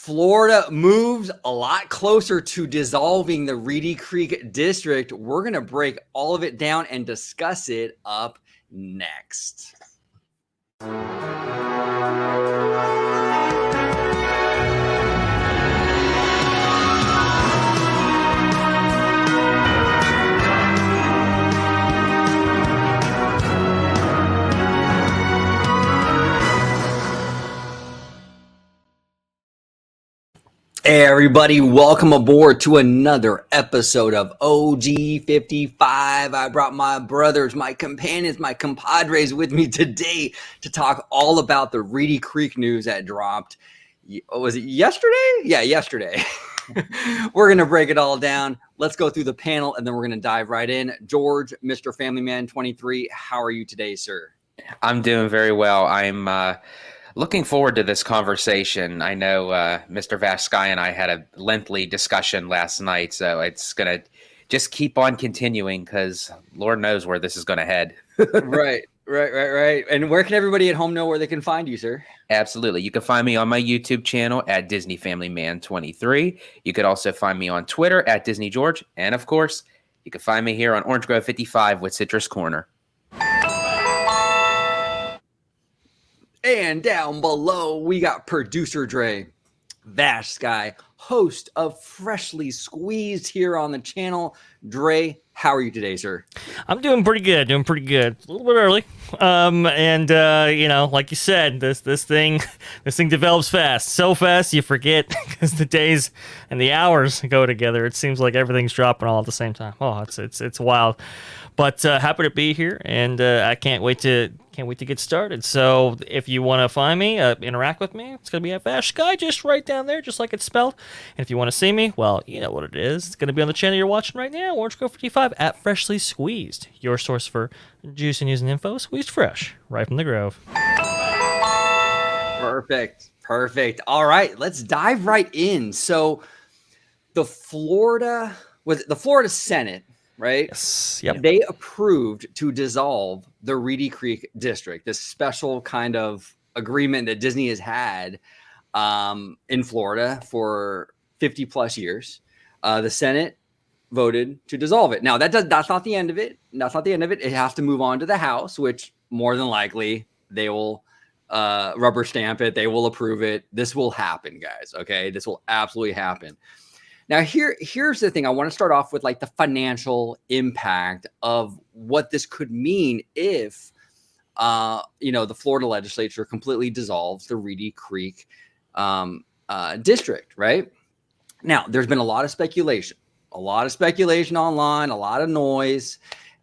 Florida moves a lot closer to dissolving the Reedy Creek district. We're going to break all of it down and discuss it up next. Hey everybody, welcome aboard to another episode of OG55. I brought my brothers, my companions, my compadres with me today to talk all about the Reedy Creek news that dropped. Was it yesterday? Yeah, yesterday. We're going to break it all down. Let's go through the panel and then we're going to dive right in. George, Mr. Family Man 23, how are you today, sir? I'm doing very well. I'm looking forward to this conversation. I know Mr. Vashkai and I had a lengthy discussion last night, so it's going to just keep on continuing because Lord knows where this is going to head. Right. And where can everybody at home know where they can find you, sir? Absolutely. You can find me on my YouTube channel at Disney Family Man 23. You could also find me on Twitter at Disney George. And of course, you can find me here on Orange Grove 55 with Citrus Corner. And down below, we got producer Dre, Vashkai, host of Freshly Squeezed here on the channel. Dre, how are you today, sir? I'm doing pretty good. A little bit early. Like you said, this thing develops fast. So fast you forget because the days and the hours go together. It seems like everything's dropping all at the same time. Oh, it's wild. But happy to be here, and I can't wait to get started. So if you want to find me, interact with me, it's going to be at Vashkai, just right down there, just like it's spelled. And if you want to see me, well, you know what it is. It's going to be on the channel you're watching right now, Orange Grove 55 at Freshly Squeezed, your source for juice and news and info, squeezed fresh, right from the Grove. Perfect. All right, let's dive right in. So the Florida Senate, right? Yes. Yep. They approved to dissolve the Reedy Creek district, this special kind of agreement that Disney has had in Florida for 50 plus years. The Senate voted to dissolve it. Now that's not the end of it. It has to move on to the House, which more than likely they will rubber stamp it. They will approve it. This will happen, guys. Okay. This will absolutely happen. Now, here's the thing. I want to start off with like the financial impact of what this could mean if, the Florida legislature completely dissolves the Reedy Creek district, right? Now, there's been a lot of speculation online, a lot of noise.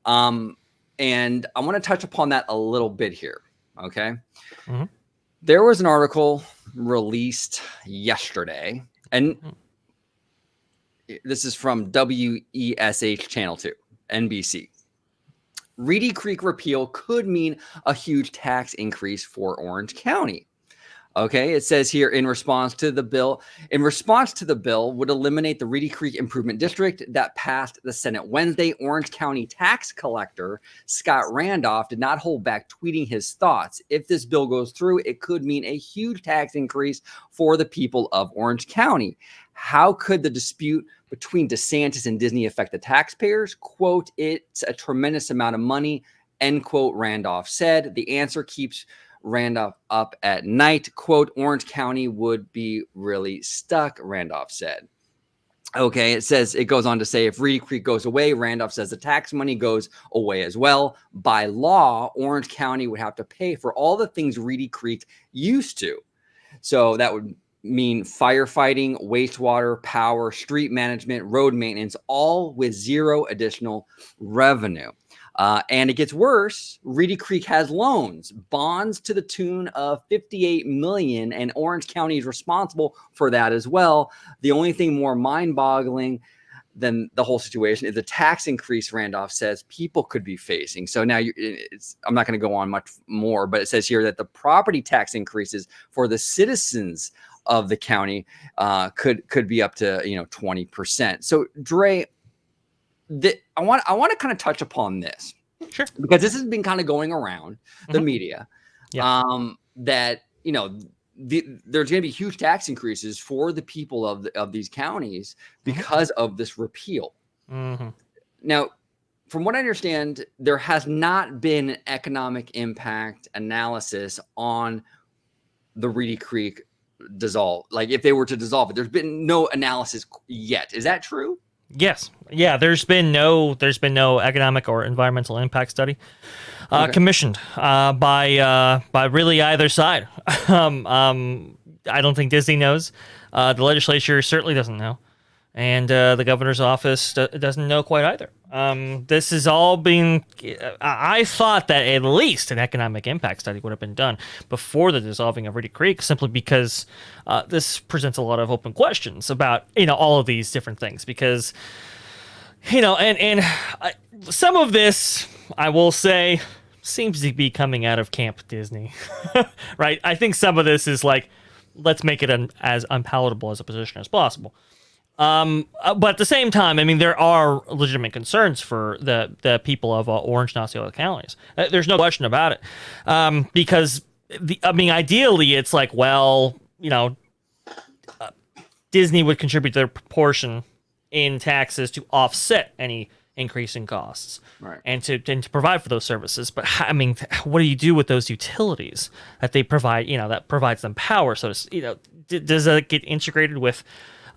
And I want to touch upon that a little bit here, okay? Mm-hmm. There was an article released yesterday, and this is from WESH Channel 2, NBC. Reedy Creek repeal could mean a huge tax increase for Orange County. Okay, it says here in response to the bill would eliminate the Reedy Creek Improvement District that passed the Senate Wednesday. Orange County tax collector Scott Randolph did not hold back tweeting his thoughts. If this bill goes through, it could mean a huge tax increase for the people of Orange County. How could the dispute between DeSantis and Disney affect the taxpayers? Quote, it's a tremendous amount of money, end quote, Randolph said. The answer keeps Randolph up at night. Quote, Orange County would be really stuck, Randolph said. Okay, it goes on to say if Reedy Creek goes away, Randolph says the tax money goes away as well. By law, Orange County would have to pay for all the things Reedy Creek used to. So that would mean firefighting, wastewater, power, street management, road maintenance, all with zero additional revenue. And it gets worse. Reedy Creek has loans, bonds to the tune of $58 million, and Orange County is responsible for that as well. The only thing more mind-boggling than the whole situation is the tax increase Randolph says people could be facing. So now I'm not going to go on much more, but it says here that the property tax increases for the citizens of the county could be up to 20%. So Dre, I want to kind of touch upon this, sure, because this has been kind of going around the media, yeah. That there's going to be huge tax increases for the people of these counties because of this repeal. Now, from what I understand, there has not been an economic impact analysis on the Reedy Creek dissolve. Like if they were to dissolve it, there's been no analysis yet. Is that true? Yes. Yeah. There's been no economic or environmental impact study commissioned by really either side. I don't think Disney knows. The legislature certainly doesn't know, and the governor's office doesn't know quite either. This is all being. I thought that at least an economic impact study would have been done before the dissolving of Reedy Creek, simply because this presents a lot of open questions about all of these different things. Because and some of this, I will say, seems to be coming out of Camp Disney, right? I think some of this is like, let's make it as unpalatable as a position as possible. But at the same time, I mean, there are legitimate concerns for the people of Orange and Osceola counties. There's no question about it. Because ideally, it's like, well, Disney would contribute their proportion in taxes to offset any increase in costs, right, and to provide for those services. But I mean, what do you do with those utilities that they provide? That provides them power. So does that get integrated with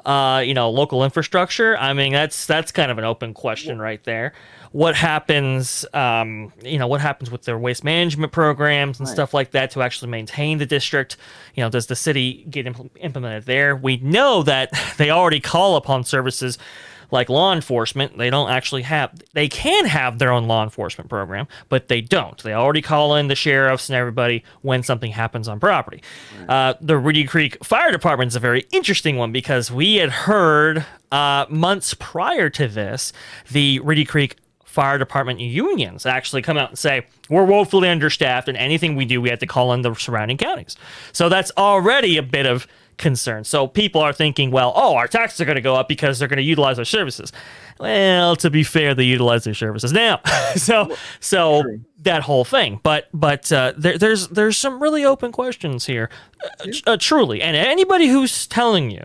local infrastructure? I mean, that's kind of an open question right there. What happens, what happens with their waste management programs and stuff like that to actually maintain the district? Does the city get implemented there? We know that they already call upon services like law enforcement. They can have their own law enforcement program, but they don't. They already call in the sheriffs and everybody when something happens on property. Right. The Reedy Creek Fire Department is a very interesting one, because we had heard months prior to this, the Reedy Creek Fire Department unions actually come out and say, we're woefully understaffed, and anything we do, we have to call in the surrounding counties. So that's already a bit of concern. So people are thinking, well, our taxes are going to go up because they're going to utilize our services. Well, to be fair, they utilize their services now. so that whole thing. But there's some really open questions here, truly. And anybody who's telling you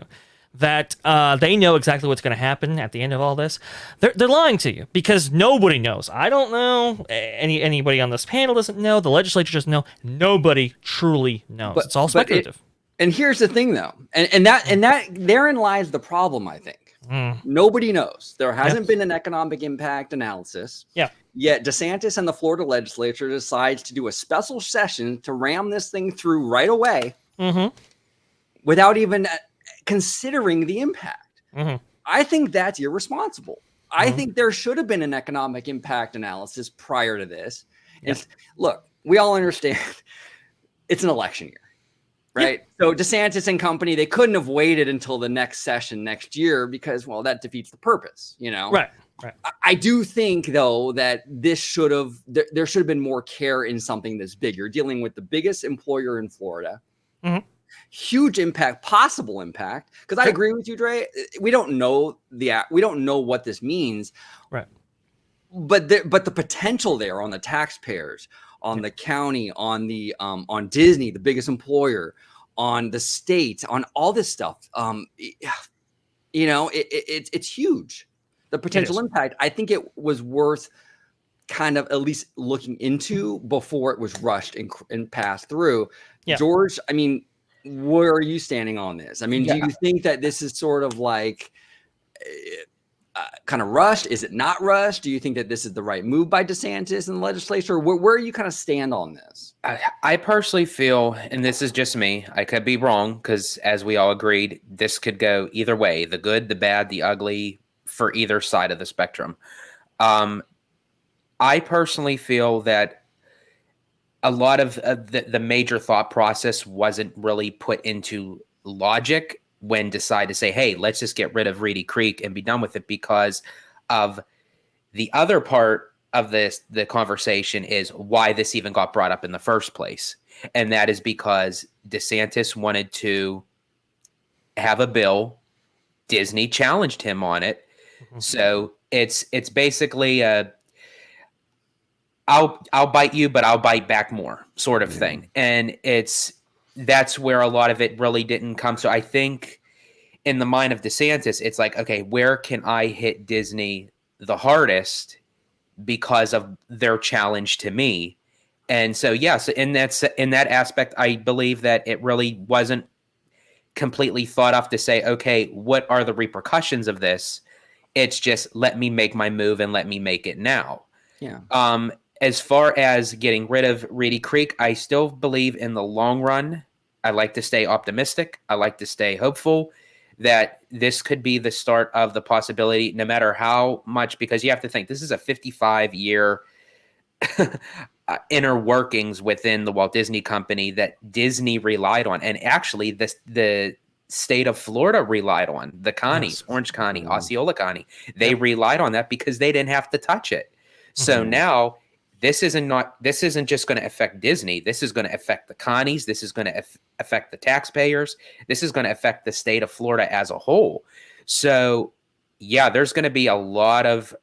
that they know exactly what's going to happen at the end of all this, they're lying to you, because nobody knows. I don't know. Anybody on this panel doesn't know. The legislature doesn't know. Nobody truly knows. It's all speculative. And here's the thing, though, and that therein lies the problem. I think nobody knows. There hasn't been an economic impact analysis. Yeah. Yet DeSantis and the Florida legislature decides to do a special session to ram this thing through right away, without even considering the impact. I think that's irresponsible. I think there should have been an economic impact analysis prior to this. Look, we all understand it's an election year. Right. Yep. So DeSantis and company, they couldn't have waited until the next session next year, because, well, that defeats the purpose, Right. I do think, though, that there should have been more care in something this big. You're dealing with the biggest employer in Florida. Huge impact, possible impact. Because I agree with you, Dre. We don't know what this means. Right. But the potential there on the taxpayers, on the county, on the on Disney, the biggest employer, on the state, on all this stuff, it's huge. The potential impact. I think it was worth kind of at least looking into before it was rushed and passed through. Yeah. George, I mean, where are you standing on this? I mean, do you think that this is sort of like kind of rushed? Is it not rushed? Do you think that this is the right move by DeSantis and the legislature? Where you kind of stand on this? I personally feel, and this is just me, I could be wrong, because as we all agreed, this could go either way, the good, the bad, the ugly, for either side of the spectrum. I personally feel that a lot of the major thought process wasn't really put into logic when decide to say, hey, let's just get rid of Reedy Creek and be done with it, because of the other part of the conversation is why this even got brought up in the first place. And that is because DeSantis wanted to have a bill. Disney challenged him on it. So it's basically I'll bite you, but I'll bite back more sort of thing. And it's that's where a lot of it really didn't come. So I think in the mind of DeSantis, it's like, okay, where can I hit Disney the hardest because of their challenge to me? And so, yes, in that aspect, I believe that it really wasn't completely thought of to say, okay, what are the repercussions of this? It's just, let me make my move and let me make it now. Yeah. As far as getting rid of Reedy Creek, I still believe in the long run. I like to stay optimistic. I like to stay hopeful that this could be the start of the possibility, no matter how much, because you have to think this is a 55-year inner workings within the Walt Disney Company that Disney relied on. And actually, the state of Florida relied on, the counties, Orange County, Osceola County. They relied on that because they didn't have to touch it. So now this isn't just going to affect Disney. This is going to affect the counties. This is going to affect the taxpayers. This is going to affect the state of Florida as a whole. So yeah, there's going to be a lot of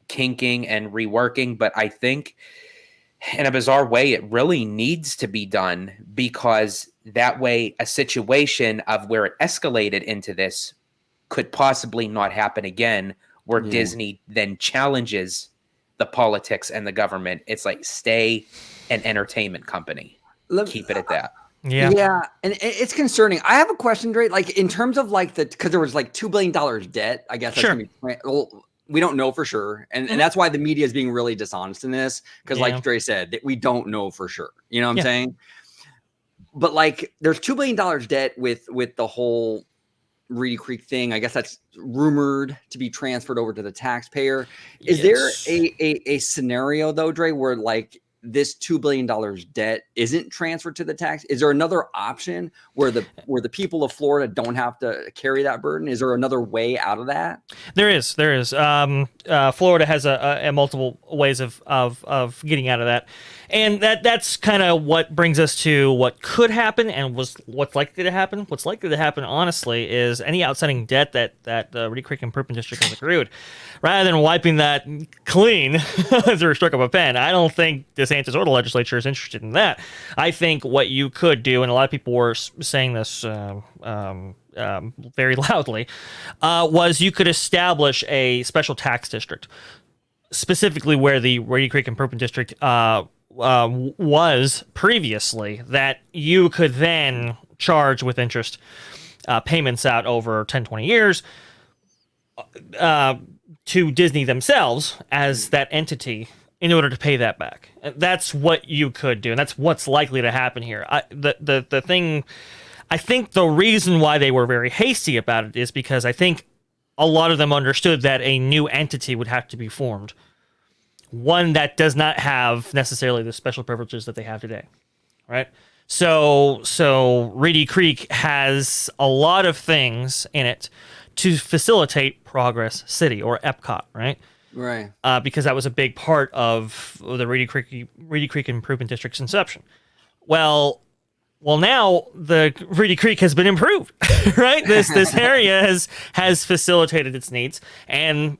kinking and reworking, but I think in a bizarre way, it really needs to be done, because that way a situation of where it escalated into this could possibly not happen again, where Disney then challenges the politics and the government. It's like, stay an entertainment company. Keep it at that. Yeah. And it's concerning. I have a question, Dre, like in terms of like because there was like $2 billion debt, I guess. That's gonna be, well, we don't know for sure. And that's why the media is being really dishonest in this. Because like Dre said, that we don't know for sure. You know what I'm saying? But like there's $2 billion debt with the whole Reedy Creek thing. I guess that's rumored to be transferred over to the taxpayer. Is there a scenario though, Dre, where like this $2 billion debt isn't transferred to the tax? Is there another option where the people of Florida don't have to carry that burden? Is there another way out of that? There is. Florida has a multiple ways of getting out of that, and that's kind of what brings us to what could happen and what's likely to happen. What's likely to happen, honestly, is any outstanding debt that the Reedy Creek Improvement District has accrued, rather than wiping that clean through a stroke of a pen. I don't think DeSantis or the legislature is interested in that. I think what you could do, and a lot of people were saying this very loudly, was you could establish a special tax district, specifically where the Reedy Creek Improvement District was previously, that you could then charge with interest payments out over 10, 20 years to Disney themselves as that entity in order to pay that back. That's what you could do, and that's what's likely to happen here. The thing, I think the reason why they were very hasty about it is because I think a lot of them understood that a new entity would have to be formed, one that does not have necessarily the special privileges that they have today, right? So Reedy Creek has a lot of things in it to facilitate Progress City, or EPCOT, right? Right. Because that was a big part of the Reedy Creek Improvement District's inception. Well, now the Reedy Creek has been improved, right? This area has facilitated its needs, and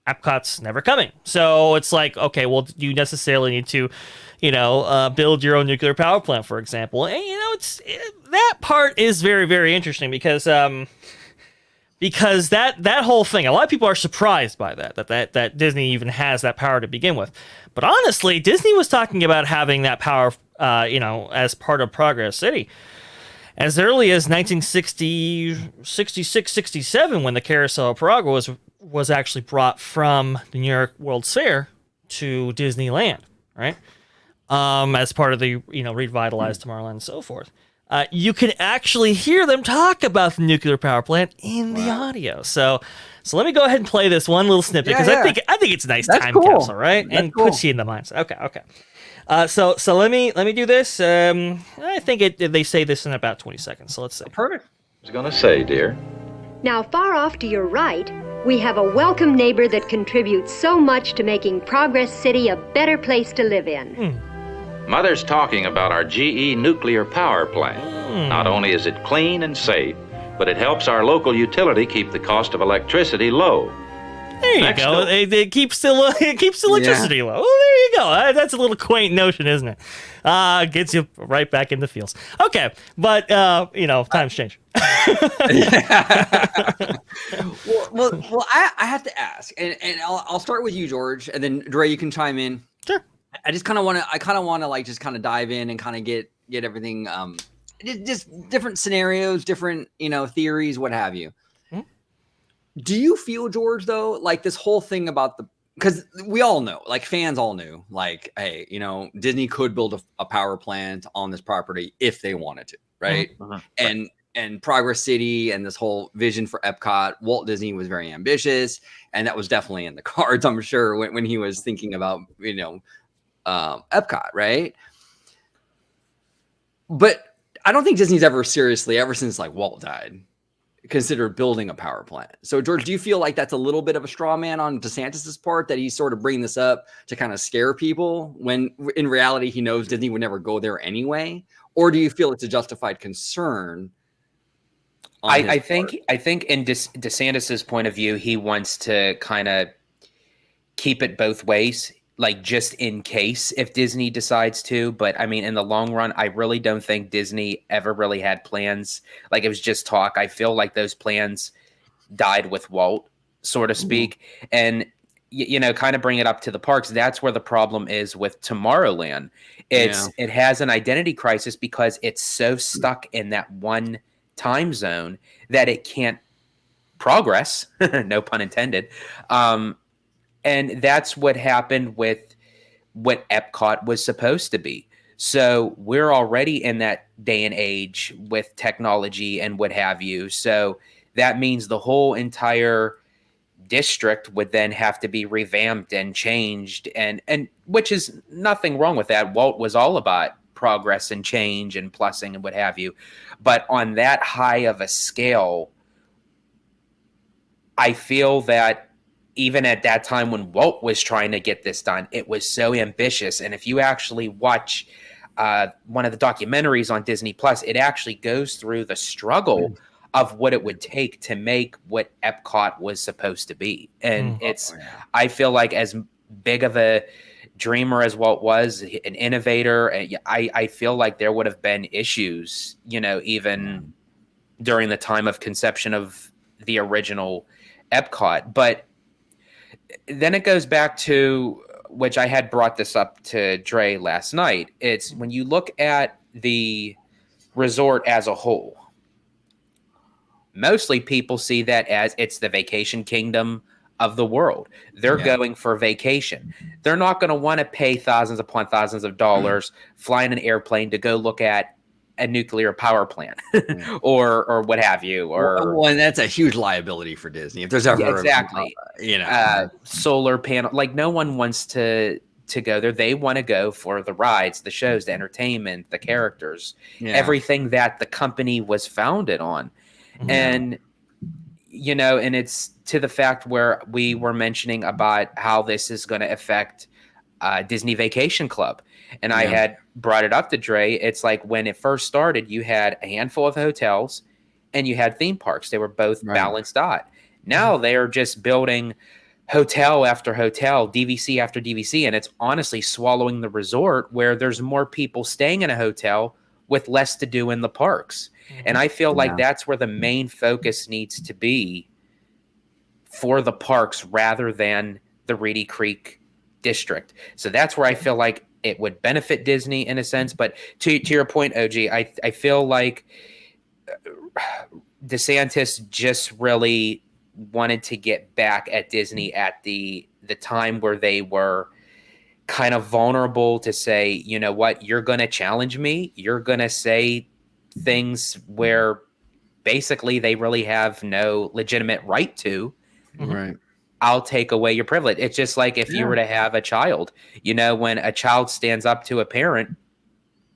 EPCOT's never coming. So it's like, okay, well, do you necessarily need to, build your own nuclear power plant, for example? And that part is very, very interesting because that whole thing, a lot of people are surprised by that Disney even has that power to begin with. But honestly, Disney was talking about having that power, as part of Progress City as early as 1966, 67, when the Carousel of Progress was actually brought from the New York World's Fair to Disneyland, right? As part of the, revitalized Tomorrowland and so forth. You can actually hear them talk about the nuclear power plant in the audio. So let me go ahead and play this one little snippet, because I think it's a nice time capsule, right? That's and puts you in the mindset. Okay. So let me do this. I think they say this in about 20 seconds. So let's see. Perfect. I was going to say, dear. Now, far off to your right, we have a welcome neighbor that contributes so much to making Progress City a better place to live in. Mother's talking about our GE nuclear power plant. Not only is it clean and safe, but it helps our local utility keep the cost of electricity low. There you go. It keeps the electricity low. Well, there you go. That's a little quaint notion, isn't it? Gets you right back in the fields. Okay, but times change. well, I have to ask, and I'll start with you, George, and then Dre, you can chime in. Sure. I kind of want to like just kind of dive in and kind of get everything, just different scenarios, different theories, what have you. Do you feel, George, though, like this whole thing about because we all know, like fans all knew, like, hey, Disney could build a power plant on this property if they wanted to, right? And Progress City and this whole vision for Epcot, Walt Disney was very ambitious, and that was definitely in the cards, I'm sure, when he was thinking about Epcot, right? But I don't think Disney's ever seriously, ever since like Walt died, considered building a power plant. So, George, do you feel like that's a little bit of a straw man on DeSantis's part, that he's sort of bringing this up to kind of scare people when in reality he knows Disney would never go there anyway? Or do you feel it's a justified concern? I think in DeSantis's point of view, he wants to kind of keep it both ways, like just in case if Disney decides to. But I mean, in the long run, I really don't think Disney ever really had plans. Like, it was just talk. I feel like those plans died with Walt, so to speak. And, kind of bring it up to the parks. That's where the problem is with Tomorrowland. It has an identity crisis because it's so stuck in that one time zone that it can't progress. No pun intended. And that's what happened with what Epcot was supposed to be. So we're already in that day and age with technology and what have you. So that means the whole entire district would then have to be revamped and changed, and which is nothing wrong with that. Walt was all about progress and change and plussing and what have you. But on that high of a scale, I feel that even at that time when Walt was trying to get this done, it was so ambitious. And if you actually watch one of the documentaries on Disney Plus, it actually goes through the struggle of what it would take to make what Epcot was supposed to be. And I feel like as big of a dreamer as Walt was, an innovator, I feel like there would have been issues, even during the time of conception of the original Epcot. But then it goes back to, which I had brought this up to Dre last night. It's when you look at the resort as a whole, mostly people see that as it's the vacation kingdom of the world. They're going for vacation. They're not going to want to pay thousands upon thousands of dollars flying an airplane to go look at a nuclear power plant or what have you. Or and that's a huge liability for Disney if there's ever solar panel. Like, no one wants to go there. They want to go for the rides, the shows, the entertainment, the characters, everything that the company was founded on. And and it's to the fact where we were mentioning about how this is going to affect Disney Vacation Club. And I had brought it up to Dre. It's like when it first started, you had a handful of hotels and you had theme parks. They were both balanced out. Now they are just building hotel after hotel, DVC after DVC, and it's honestly swallowing the resort, where there's more people staying in a hotel with less to do in the parks. And I feel like that's where the main focus needs to be for the parks rather than the Reedy Creek district. So that's where I feel like it would benefit Disney in a sense. But to your point, OG, I feel like DeSantis just really wanted to get back at Disney at the time where they were kind of vulnerable to say, you know what, you're going to challenge me. You're going to say things where basically they really have no legitimate right to. Right. I'll take away your privilege. It's just like if you were to have a child, when a child stands up to a parent,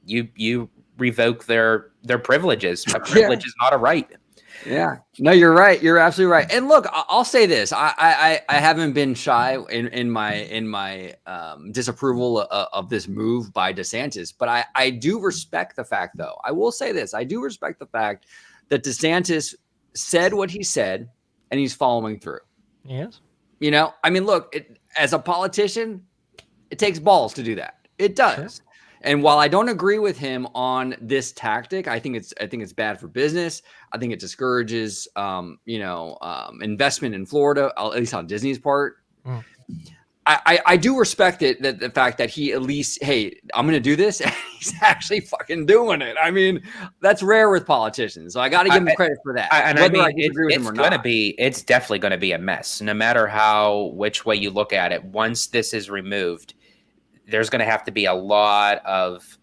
you revoke their privileges. A privilege is not a right. Yeah, no, you're right. You're absolutely right. And look, I'll say this: I haven't been shy in my disapproval of this move by DeSantis, but I do respect the fact, though. I will say this: I do respect the fact that DeSantis said what he said, and he's following through. Yes. I mean, look, as a politician, It takes balls to do that. It does. Sure. And while I don't agree with him on this tactic, I think it's bad for business. I think it discourages, investment in Florida, at least on Disney's part. Mm. I do respect it, that the fact that he at least, hey, I'm going to do this. And he's actually fucking doing it. I mean, that's rare with politicians. So I got to give him credit for that. It's definitely going to be a mess. No matter which way you look at it, once this is removed, there's going to have to be a lot of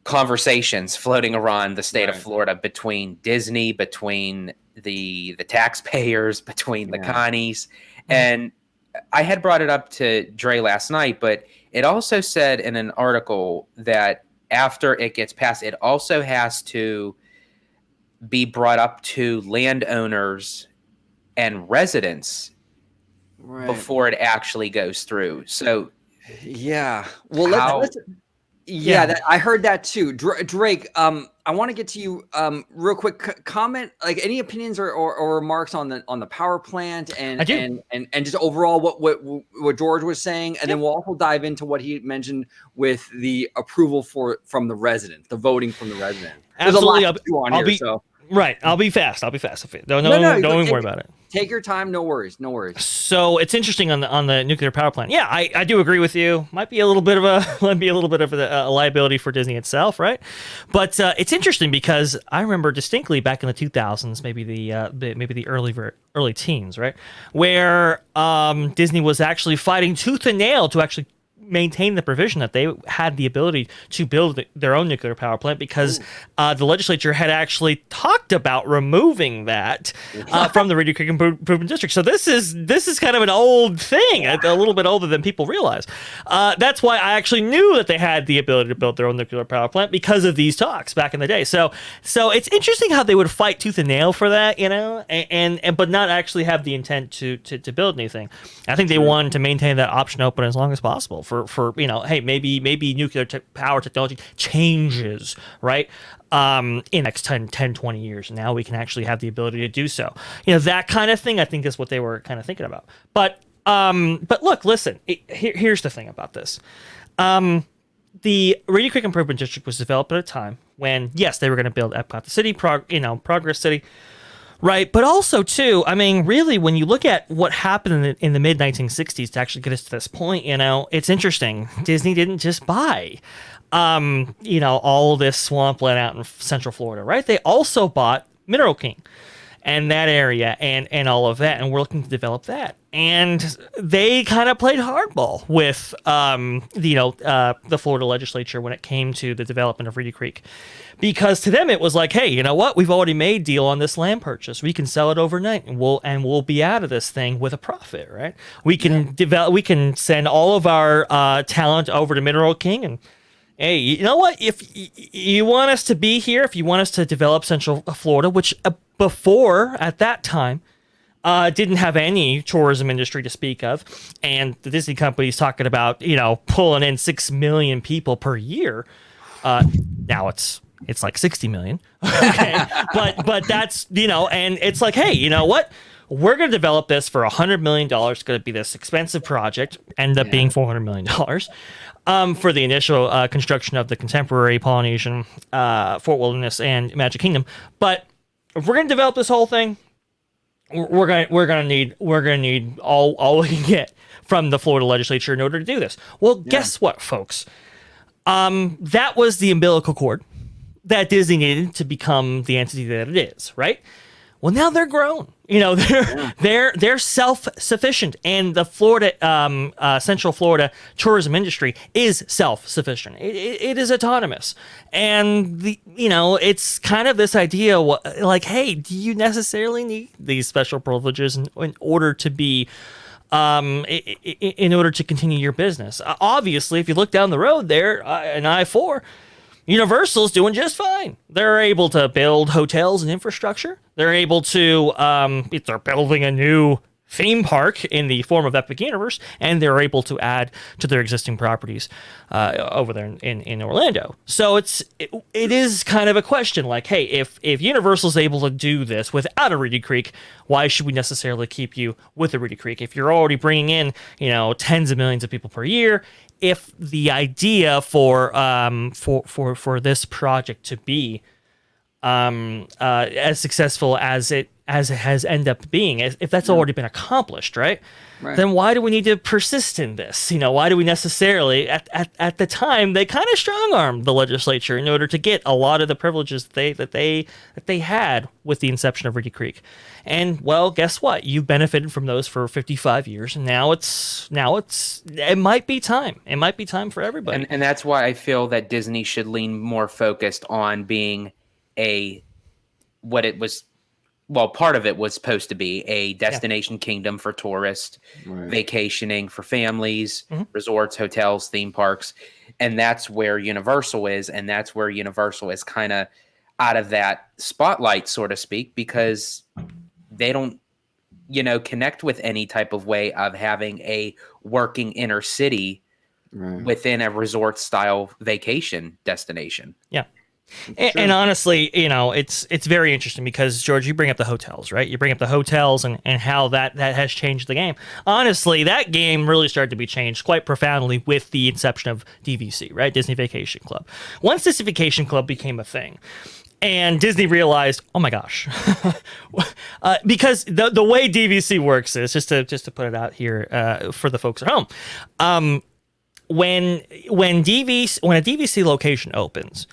conversations floating around the state of Florida between Disney, between the taxpayers, between the Connies. And I had brought it up to Dre last night, but it also said in an article that after it gets passed, it also has to be brought up to landowners and residents before it actually goes through. So, yeah. Well, I heard that too. Drake, I want to get to you real quick. Comment, like, any opinions or remarks on the power plant and just overall what George was saying, and then we'll also dive into what he mentioned with the approval from the residents, the voting from the residents. Absolutely, I'll be fast. Don't worry about it. Take your time. No worries. So it's interesting on the nuclear power plant. Yeah, I do agree with you. Might be a little bit of a liability for Disney itself, right? But it's interesting because I remember distinctly back in the 2000s, maybe the early teens, right, where Disney was actually fighting tooth and nail to actually maintain the provision that they had the ability to build their own nuclear power plant, because the legislature had actually talked about removing that from the Reedy Creek Improvement District. So this is kind of an old thing, a little bit older than people realize. That's why I actually knew that they had the ability to build their own nuclear power plant, because of these talks back in the day. So it's interesting how they would fight tooth and nail for that, and but not actually have the intent to build anything. I think they wanted to maintain that option open as long as possible for hey, maybe nuclear power technology changes, right? In the next 10, 20 years. Now we can actually have the ability to do so. That kind of thing, I think, is what they were kind of thinking about. But look, listen, here's the thing about this. The Reedy Creek Improvement District was developed at a time when, yes, they were going to build Epcot, the city, Progress City, right? But also, too, I mean, really, when you look at what happened in the mid-1960s to actually get us to this point, it's interesting. Disney didn't just buy, all this swampland out in Central Florida, right? They also bought Mineral King and that area and all of that, and we're looking to develop that. And they kind of played hardball with, the Florida legislature when it came to the development of Reedy Creek. Because to them it was like, hey, you know what? We've already made deal on this land purchase. We can sell it overnight, and we'll be out of this thing with a profit, right? We can we can send all of our talent over to Mineral King, and hey, you know what? If you want us to be here, if you want us to develop Central Florida, which before at that time didn't have any tourism industry to speak of, and the Disney company's talking about pulling in 6 million people per year. Now it's like 60 million. Okay. but that's, and it's like, hey, you know what? We're going to develop this for $100 million. It's going to be this expensive project, end up being $400 million for the initial construction of the contemporary Polynesian Fort Wilderness and Magic Kingdom. But if we're going to develop this whole thing, we're going to need all we can get from the Florida legislature in order to do this. Well, guess what, folks? That was the umbilical cord that Disney needed to become the entity that it is, right? Well, now they're grown. They're self-sufficient, and the Florida, Central Florida tourism industry is self-sufficient. It is autonomous, and it's kind of this idea, like, hey, do you necessarily need these special privileges in order to be? In order to continue your business? Obviously, if you look down the road there, in I-4, Universal's doing just fine. They're able to build hotels and infrastructure. They're able to, if they're building a new theme park in the form of Epic Universe, and they're able to add to their existing properties over there in Orlando. So it is kind of a question like, hey, if Universal's able to do this without a Reedy Creek, why should we necessarily keep you with a Reedy Creek? If you're already bringing in, tens of millions of people per year, if the idea for this project to be as successful as it has ended up being, if that's already been accomplished, right? Then why do we need to persist in this? Why do we necessarily, at the time, they kind of strong-armed the legislature in order to get a lot of the privileges that they had with the inception of Reedy Creek. And well, guess what? You've benefited from those for 55 years, and now it might be time. It might be time for everybody. And that's why I feel that Disney should lean more focused on being part of it was supposed to be a destination kingdom for tourists, vacationing for families, resorts, hotels, theme parks. And that's where Universal is. And that's where Universal is kind of out of that spotlight, so to speak, because they don't, connect with any type of way of having a working inner city within a resort style vacation destination. Yeah. And honestly, it's very interesting because, George, you bring up the hotels, right? You bring up the hotels and how that has changed the game. Honestly, that game really started to be changed quite profoundly with the inception of DVC, right? Disney Vacation Club. Once Disney Vacation Club became a thing, and Disney realized, oh my gosh, because the way DVC works is, just to put it out here for the folks at home, when a DVC location opens,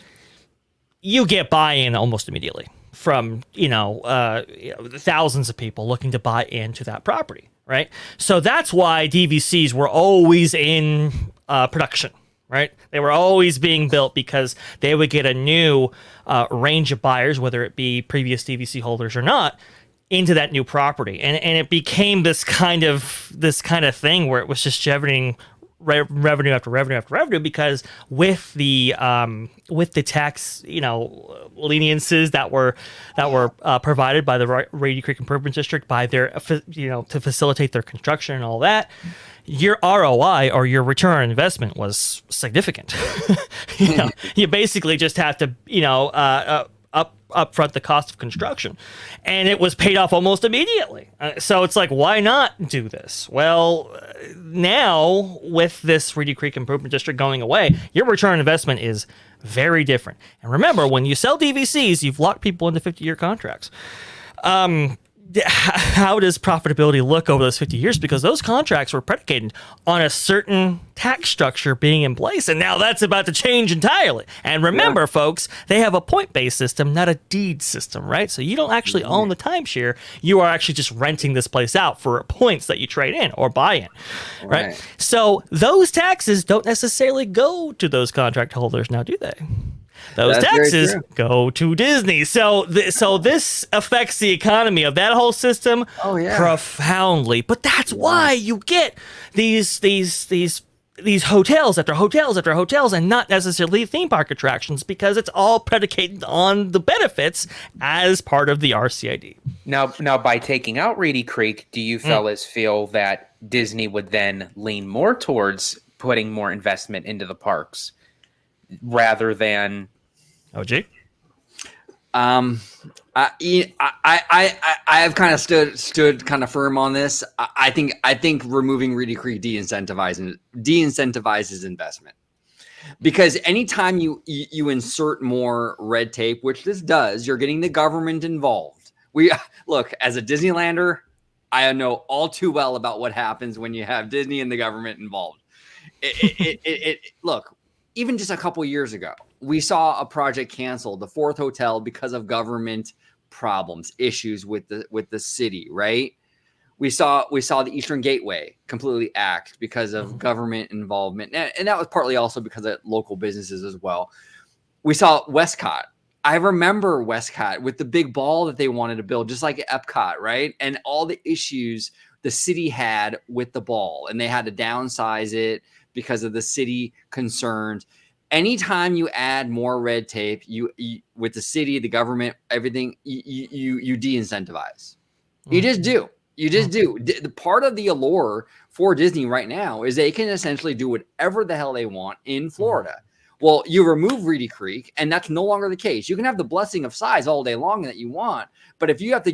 you get buy-in almost immediately from, thousands of people looking to buy into that property, right? So that's why DVCs were always in production, right? They were always being built because they would get a new range of buyers, whether it be previous DVC holders or not, into that new property. And it became this kind of thing where it was just generating revenue after revenue after revenue, because with the tax leniences that were provided by the Reedy Creek Improvement District by their to facilitate their construction and all that, your ROI, or your return on investment, was significant. You basically just have to upfront the cost of construction, and it was paid off almost immediately. So it's like, why not do this? Well, now with this Reedy Creek Improvement District going away, your return on investment is very different. And remember, when you sell DVCs, you've locked people into 50-year contracts. How does profitability look over those 50 years? Because those contracts were predicated on a certain tax structure being in place, and now that's about to change entirely. And remember, folks, they have a point-based system, not a deed system, right? So you don't actually own the timeshare. You are actually just renting this place out for points that you trade in or buy in, right? So those taxes don't necessarily go to those contract holders now, do they? Those taxes go to Disney. So this affects the economy of that whole system profoundly. But that's why you get these hotels after hotels after hotels, and not necessarily theme park attractions, because it's all predicated on the benefits as part of the RCID. Now, by taking out Reedy Creek, do you fellas feel that Disney would then lean more towards putting more investment into the parks rather than OG? I have kind of stood kind of firm on this. I think removing Reedy Creek de-incentivizes investment, because anytime you insert more red tape, which this does, you're getting the government involved. Look, as a Disneylander, I know all too well about what happens when you have Disney and the government involved. Look, even just a couple years ago, we saw a project canceled, the 4th hotel, because of government problems, issues with the city, right? We saw the Eastern Gateway completely axed because of government involvement. And that was partly also because of local businesses as well. We saw Westcott. I remember Westcott with the big ball that they wanted to build, just like Epcot, right? And all the issues the city had with the ball, and they had to downsize it because of the city concerns. Anytime you add more red tape, you with the city, the government, everything, you de-incentivize. You just do. You just do. The part of the allure for Disney right now is they can essentially do whatever the hell they want in Florida. Well, you remove Reedy Creek, and that's no longer the case. You can have the blessing of size all day long that you want, but if you have to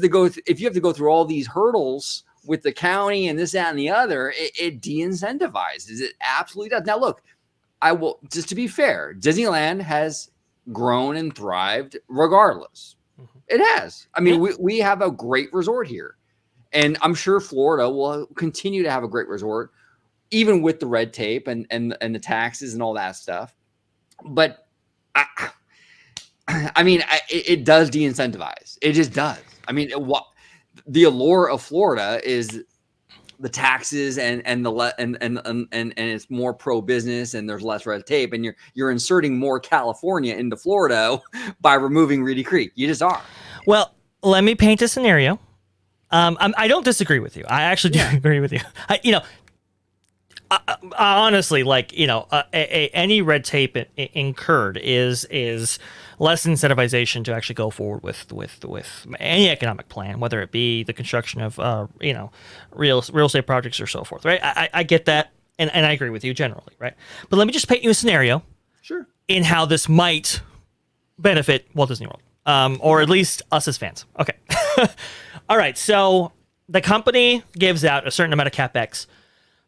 go through all these hurdles with the county and this, that, and the other, it de-incentivizes. It absolutely does. Now, look, I will just to be fair, Disneyland has grown and thrived regardless. It has. I mean, we have a great resort here, and I'm sure Florida will continue to have a great resort, even with the red tape and the taxes and all that stuff. But it does de-incentivize. It just does. I mean, the allure of Florida is the taxes and it's more pro business and there's less red tape, and you're inserting more California into Florida by removing Reedy Creek. You just are. Well, let me paint a scenario. I don't disagree with you. I actually do agree with you. Honestly, any red tape incurred is less incentivization to actually go forward with any economic plan, whether it be the construction of real estate projects or so forth. Right? I get that, and I agree with you generally. Right? But let me just paint you a scenario. Sure. In how this might benefit Walt Disney World, or at least us as fans. Okay. All right. So the company gives out a certain amount of CapEx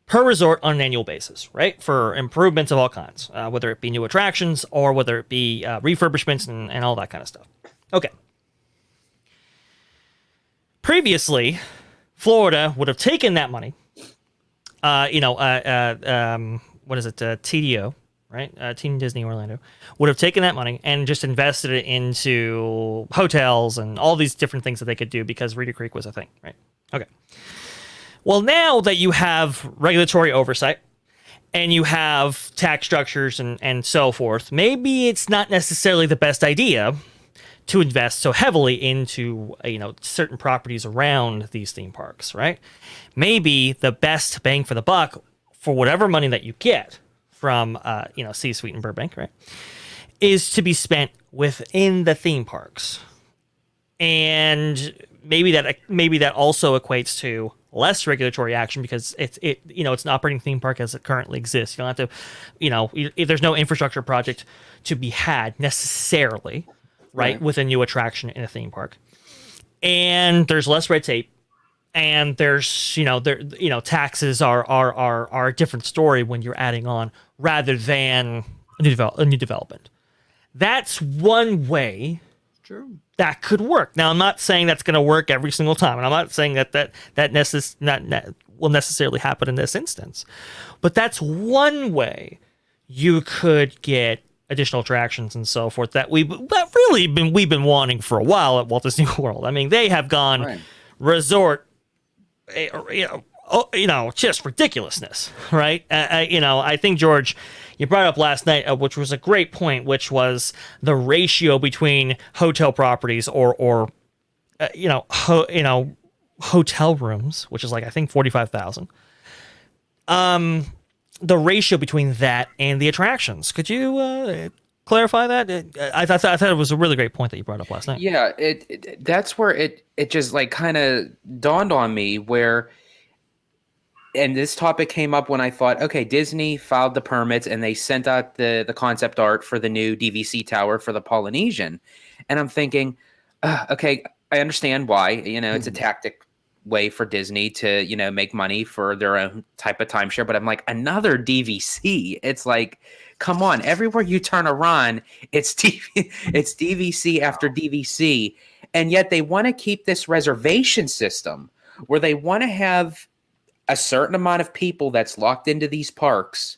per resort on an annual basis, right? For improvements of all kinds, whether it be new attractions or whether it be refurbishments and all that kind of stuff. Okay. Previously, Florida would have taken that money, what is it, TDO, right? Team Disney Orlando, would have taken that money and just invested it into hotels and all these different things that they could do because Reedy Creek was a thing, right? Okay. Well, now that you have regulatory oversight and you have tax structures and so forth, maybe it's not necessarily the best idea to invest so heavily into certain properties around these theme parks, right? Maybe the best bang for the buck for whatever money that you get from C-Suite in Burbank, right, is to be spent within the theme parks, and maybe that also equates to less regulatory action because it's an operating theme park as it currently exists. You don't have to, there's no infrastructure project to be had necessarily, right, with a new attraction in a theme park, and there's less red tape, and there's taxes are a different story when you're adding on rather than a new development. That's one way. True. That could work. Now, I'm not saying that's going to work every single time, and I'm not saying that will necessarily happen in this instance. But that's one way you could get additional attractions and so forth that we've been wanting for a while at Walt Disney World. I mean, they have gone resort, just ridiculousness, right? I think, George, you brought up last night, which was a great point, which was the ratio between hotel properties or hotel rooms, which is like, I think 45,000. The ratio between that and the attractions. Could you clarify that? I thought it was a really great point that you brought up last night. Yeah, that's where it just like kind of dawned on me where. And this topic came up when I thought, okay, Disney filed the permits and they sent out the concept art for the new DVC tower for the Polynesian. And I'm thinking, okay, I understand why, it's a tactic way for Disney to, make money for their own type of timeshare. But I'm like, another DVC. It's like, come on, everywhere you turn around, it's DVC after DVC. And yet they want to keep this reservation system where they want to have a certain amount of people that's locked into these parks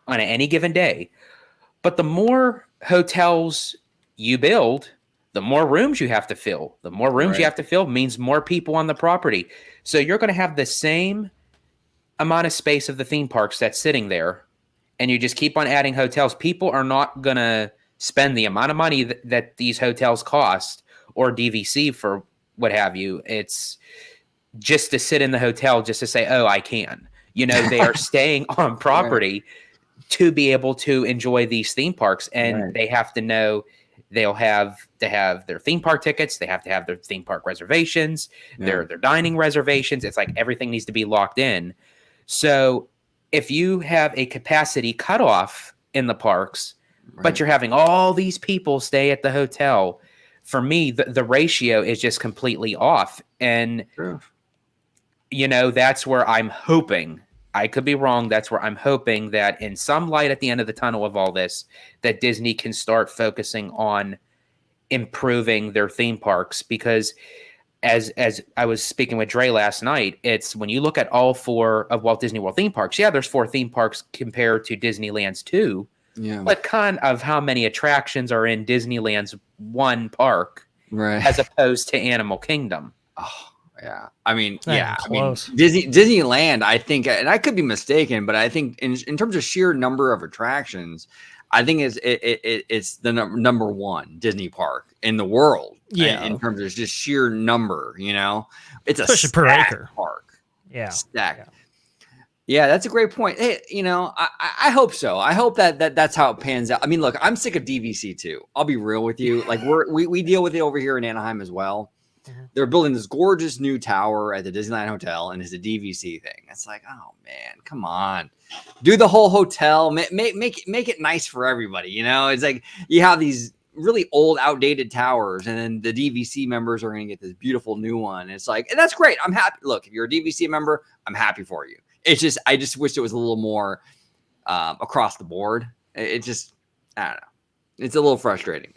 on any given day. But the more hotels you build, the more rooms you have to fill. The more rooms you have to fill means more people on the property. So you're going to have the same amount of space of the theme parks that's sitting there, and you just keep on adding hotels. People are not going to spend the amount of money that these hotels cost or DVC for what have you. It's just to sit in the hotel just to say, oh, I can. They are staying on property to be able to enjoy these theme parks, and they have to know They'll have to have their theme park tickets. They have to have their theme park reservations, their dining reservations. It's like everything needs to be locked in. So if you have a capacity cutoff in the parks, but you're having all these people stay at the hotel, for me, the ratio is just completely off. And, that's where I'm hoping, I could be wrong, that's where I'm hoping that in some light at the end of the tunnel of all this, that Disney can start focusing on improving their theme parks. Because as I was speaking with Dre last night, it's when you look at all 4 of Walt Disney World theme parks, there's 4 theme parks compared to Disneyland's 2. Yeah. But kind of how many attractions are in Disneyland's 1 park as opposed to Animal Kingdom? Oh, yeah. I mean, Disneyland, I think, and I could be mistaken, but I think in terms of sheer number of attractions, I think it's the number 1 Disney park in the world. Yeah. In terms of just sheer number, it's especially a per acre park. Yeah. Stacked. Yeah, that's a great point. Hey, I hope so. I hope that's how it pans out. I mean, look, I'm sick of DVC too. I'll be real with you. Like we deal with it over here in Anaheim as well. They're building this gorgeous new tower at the Disneyland Hotel, and it's a DVC thing. It's like, oh man, come on, do the whole hotel, make it nice for everybody. It's like you have these really old, outdated towers, and then the DVC members are going to get this beautiful new one. It's like, and that's great. I'm happy. Look, if you're a DVC member, I'm happy for you. It's just, I just wish it was a little more across the board. It just, I don't know. It's a little frustrating.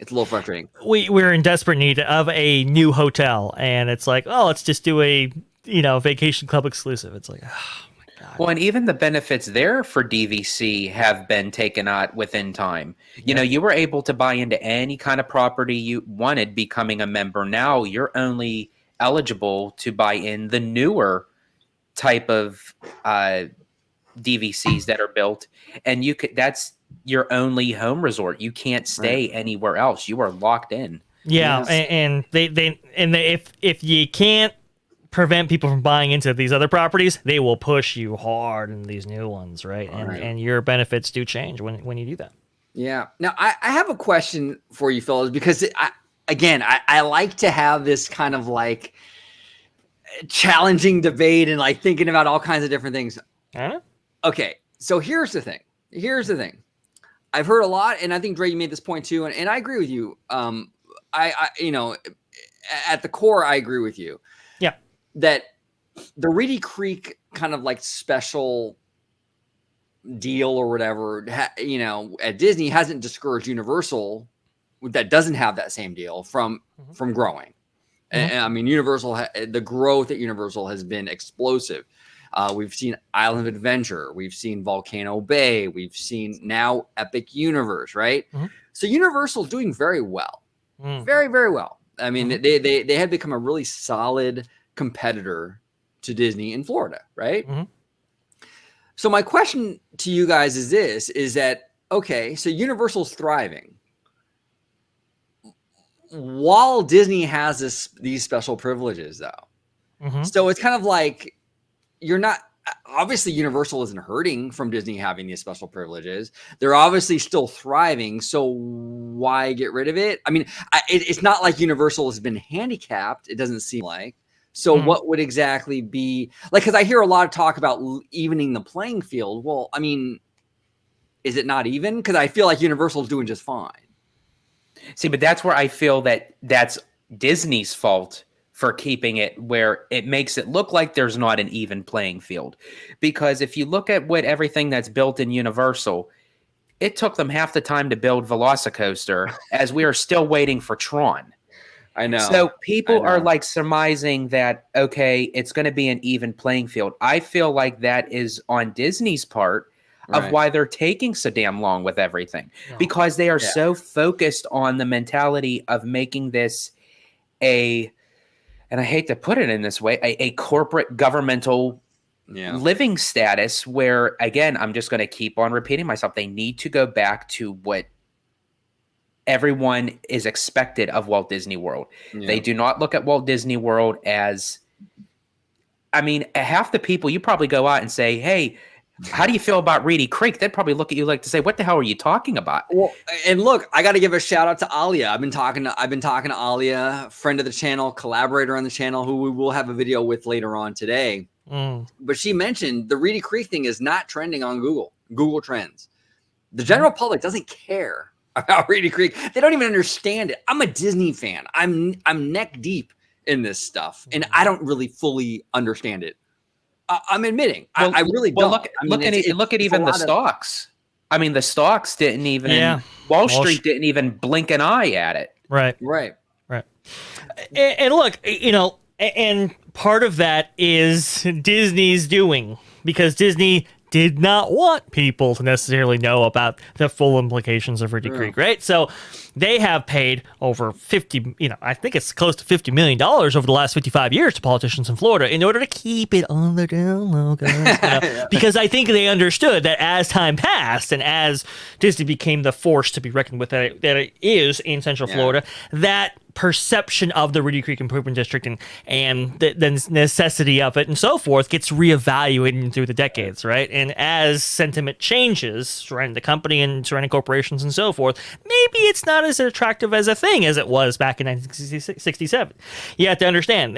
We're in desperate need of a new hotel, and it's like, oh, let's just do a vacation club exclusive. It's like, oh my god. Well, and even the benefits there for DVC have been taken out within time. You were able to buy into any kind of property you wanted becoming a member. Now you're only eligible to buy in the newer type of DVCs that are built, and that's your only home resort. You can't stay anywhere else. You are locked in. Yeah, yes. and if you can't prevent people from buying into these other properties, they will push you hard in these new ones, right? And your benefits do change when you do that. Yeah. Now I have a question for you fellas, because I like to have this kind of like challenging debate and like thinking about all kinds of different things. Okay, so here's the thing. I've heard a lot, and I think Dre, you made this point too, and I agree with you. I at the core, I agree with you. Yeah, that the Reedy Creek kind of like special deal or whatever, at Disney hasn't discouraged Universal that doesn't have that same deal from growing. And I mean, the growth at Universal has been explosive. We've seen Island of Adventure. We've seen Volcano Bay. We've seen now Epic Universe, right? So Universal's doing very well. Very, very well. I mean, they had become a really solid competitor to Disney in Florida, right? So my question to you guys is this, is that, okay, so Universal's thriving while Disney has these special privileges though. So it's kind of like, you're not, obviously Universal isn't hurting from Disney having these special privileges. They're obviously still thriving. So why get rid of it? I mean, it's not like Universal has been handicapped. It doesn't seem like. So what would exactly be like, because I hear a lot of talk about evening the playing field. Well, I mean, is it not even? Because I feel like Universal's doing just fine. See, but that's where I feel that that's Disney's fault for keeping it where it makes it look like there's not an even playing field. Because if you look at everything that's built in Universal, it took them half the time to build Velocicoaster as we are still waiting for Tron. I know. So people are like surmising that, okay, it's going to be an even playing field. I feel like that is on Disney's part of why they're taking so damn long with everything, because they are so focused on the mentality of making this and I hate to put it in this way, a corporate governmental living status where, again, I'm just going to keep on repeating myself. They need to go back to what everyone is expected of Walt Disney World. They do not look at Walt Disney World as, I mean, half the people, you probably go out and say, hey, How do you feel about Reedy Creek? They'd probably look at you like to say, "What the hell are you talking about?" Well, and look, I got to give a shout out to Alia. I've been talking to Alia, friend of the channel, collaborator on the channel, who we will have a video with later on today. But she mentioned the Reedy Creek thing is not trending on Google Trends. The general public doesn't care about Reedy Creek. They don't even understand it. I'm a Disney fan. I'm neck deep in this stuff, and I don't really fully understand it. I'm admitting, I really don't. Look at even the stocks. I mean, the stocks didn't even. Wall Street didn't even blink an eye at it. Right. And look, and part of that is Disney's doing, because Disney did not want people to necessarily know about the full implications of Reedy Creek, right? So they have paid over I think it's close to $50 million over the last 55 years to politicians in Florida in order to keep it on the down low, guys, because I think they understood that as time passed and as Disney became the force to be reckoned with that it is in Central Florida, that perception of the Reedy Creek Improvement District and the necessity of it and so forth gets reevaluated through the decades, right? And as sentiment changes surrounding the company and surrounding corporations and so forth, maybe it's not as attractive as a thing as it was back in 1967. You have to understand,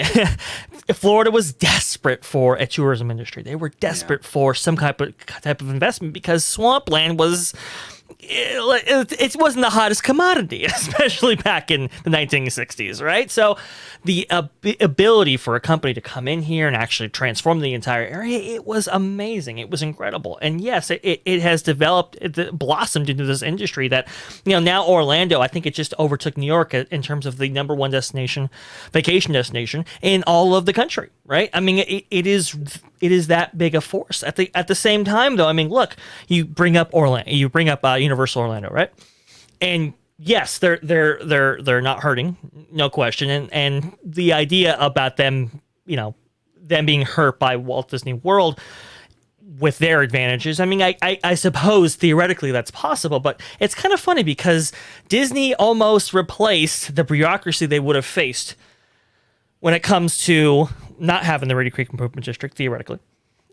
Florida was desperate for a tourism industry. They were desperate for some type of investment because swampland was... It wasn't the hottest commodity, especially back in the 1960s, right? So the ability for a company to come in here and actually transform the entire area, it was amazing. It was incredible. And yes, it has developed, it blossomed into this industry that, now Orlando, I think it just overtook New York in terms of the number one vacation destination in all of the country, right? I mean, it is that big a force. At the same time, though, I mean, look, you bring up Universal Orlando, right? And yes, they're not hurting, no question. And the idea about them, them being hurt by Walt Disney World with their advantages, I mean, I suppose theoretically that's possible, but it's kind of funny because Disney almost replaced the bureaucracy they would have faced when it comes to not having the Reedy Creek Improvement District, theoretically.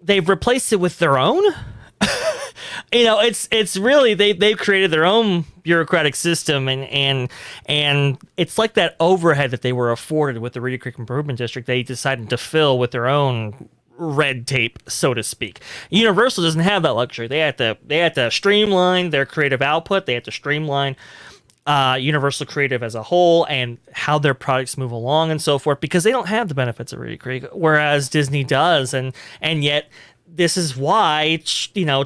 They've replaced it with their own. It's really they've created their own bureaucratic system, and it's like that overhead that they were afforded with the Reedy Creek Improvement District. They decided to fill with their own red tape, so to speak. Universal doesn't have that luxury. They had to streamline their creative output. They had to streamline Universal Creative as a whole and how their products move along and so forth, because they don't have the benefits of Reedy Creek, whereas Disney does, and yet this is why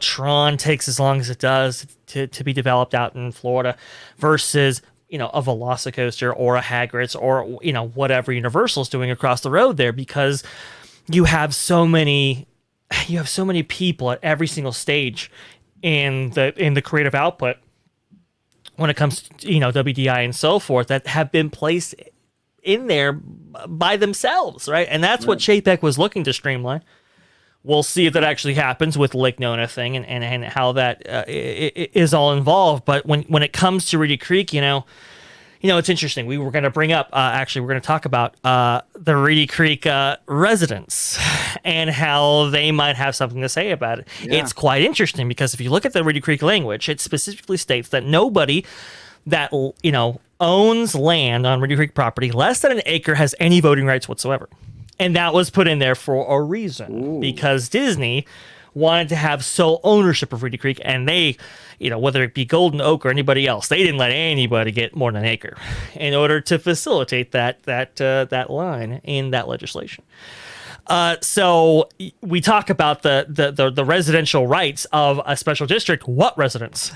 Tron takes as long as it does to be developed out in Florida versus a Velocicoaster or a Hagrid's or whatever Universal's doing across the road there, because you have so many people at every single stage in the creative output when it comes to WDI and so forth that have been placed in there by themselves, right? And that's what Chapek was looking to streamline. We'll see if that actually happens with Lake Nona thing and how that is all involved. But when it comes to Reedy Creek, it's interesting. We were going to bring up, we're going to talk about the Reedy Creek residents and how they might have something to say about it. Yeah. It's quite interesting because if you look at the Reedy Creek language, it specifically states that nobody that, owns land on Reedy Creek property less than an acre has any voting rights whatsoever. And that was put in there for a reason, because Disney wanted to have sole ownership of Reedy Creek, and they, whether it be Golden Oak or anybody else, they didn't let anybody get more than an acre in order to facilitate that line in that legislation. So we talk about the residential rights of a special district. What residents?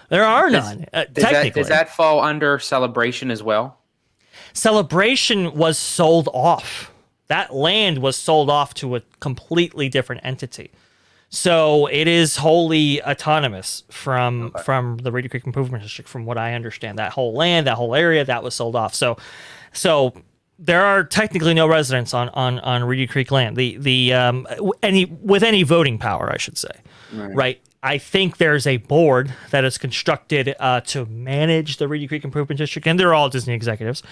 There are none. Technically, does that fall under Celebration as well? Celebration was sold off. That land was sold off to a completely different entity. So it is wholly autonomous from the Reedy Creek Improvement District, from what I understand. That whole land, that whole area, that was sold off. So there are technically no residents on Reedy Creek land. With any voting power, I should say. Right? I think there's a board that is constructed to manage the Reedy Creek Improvement District, and they're all Disney executives.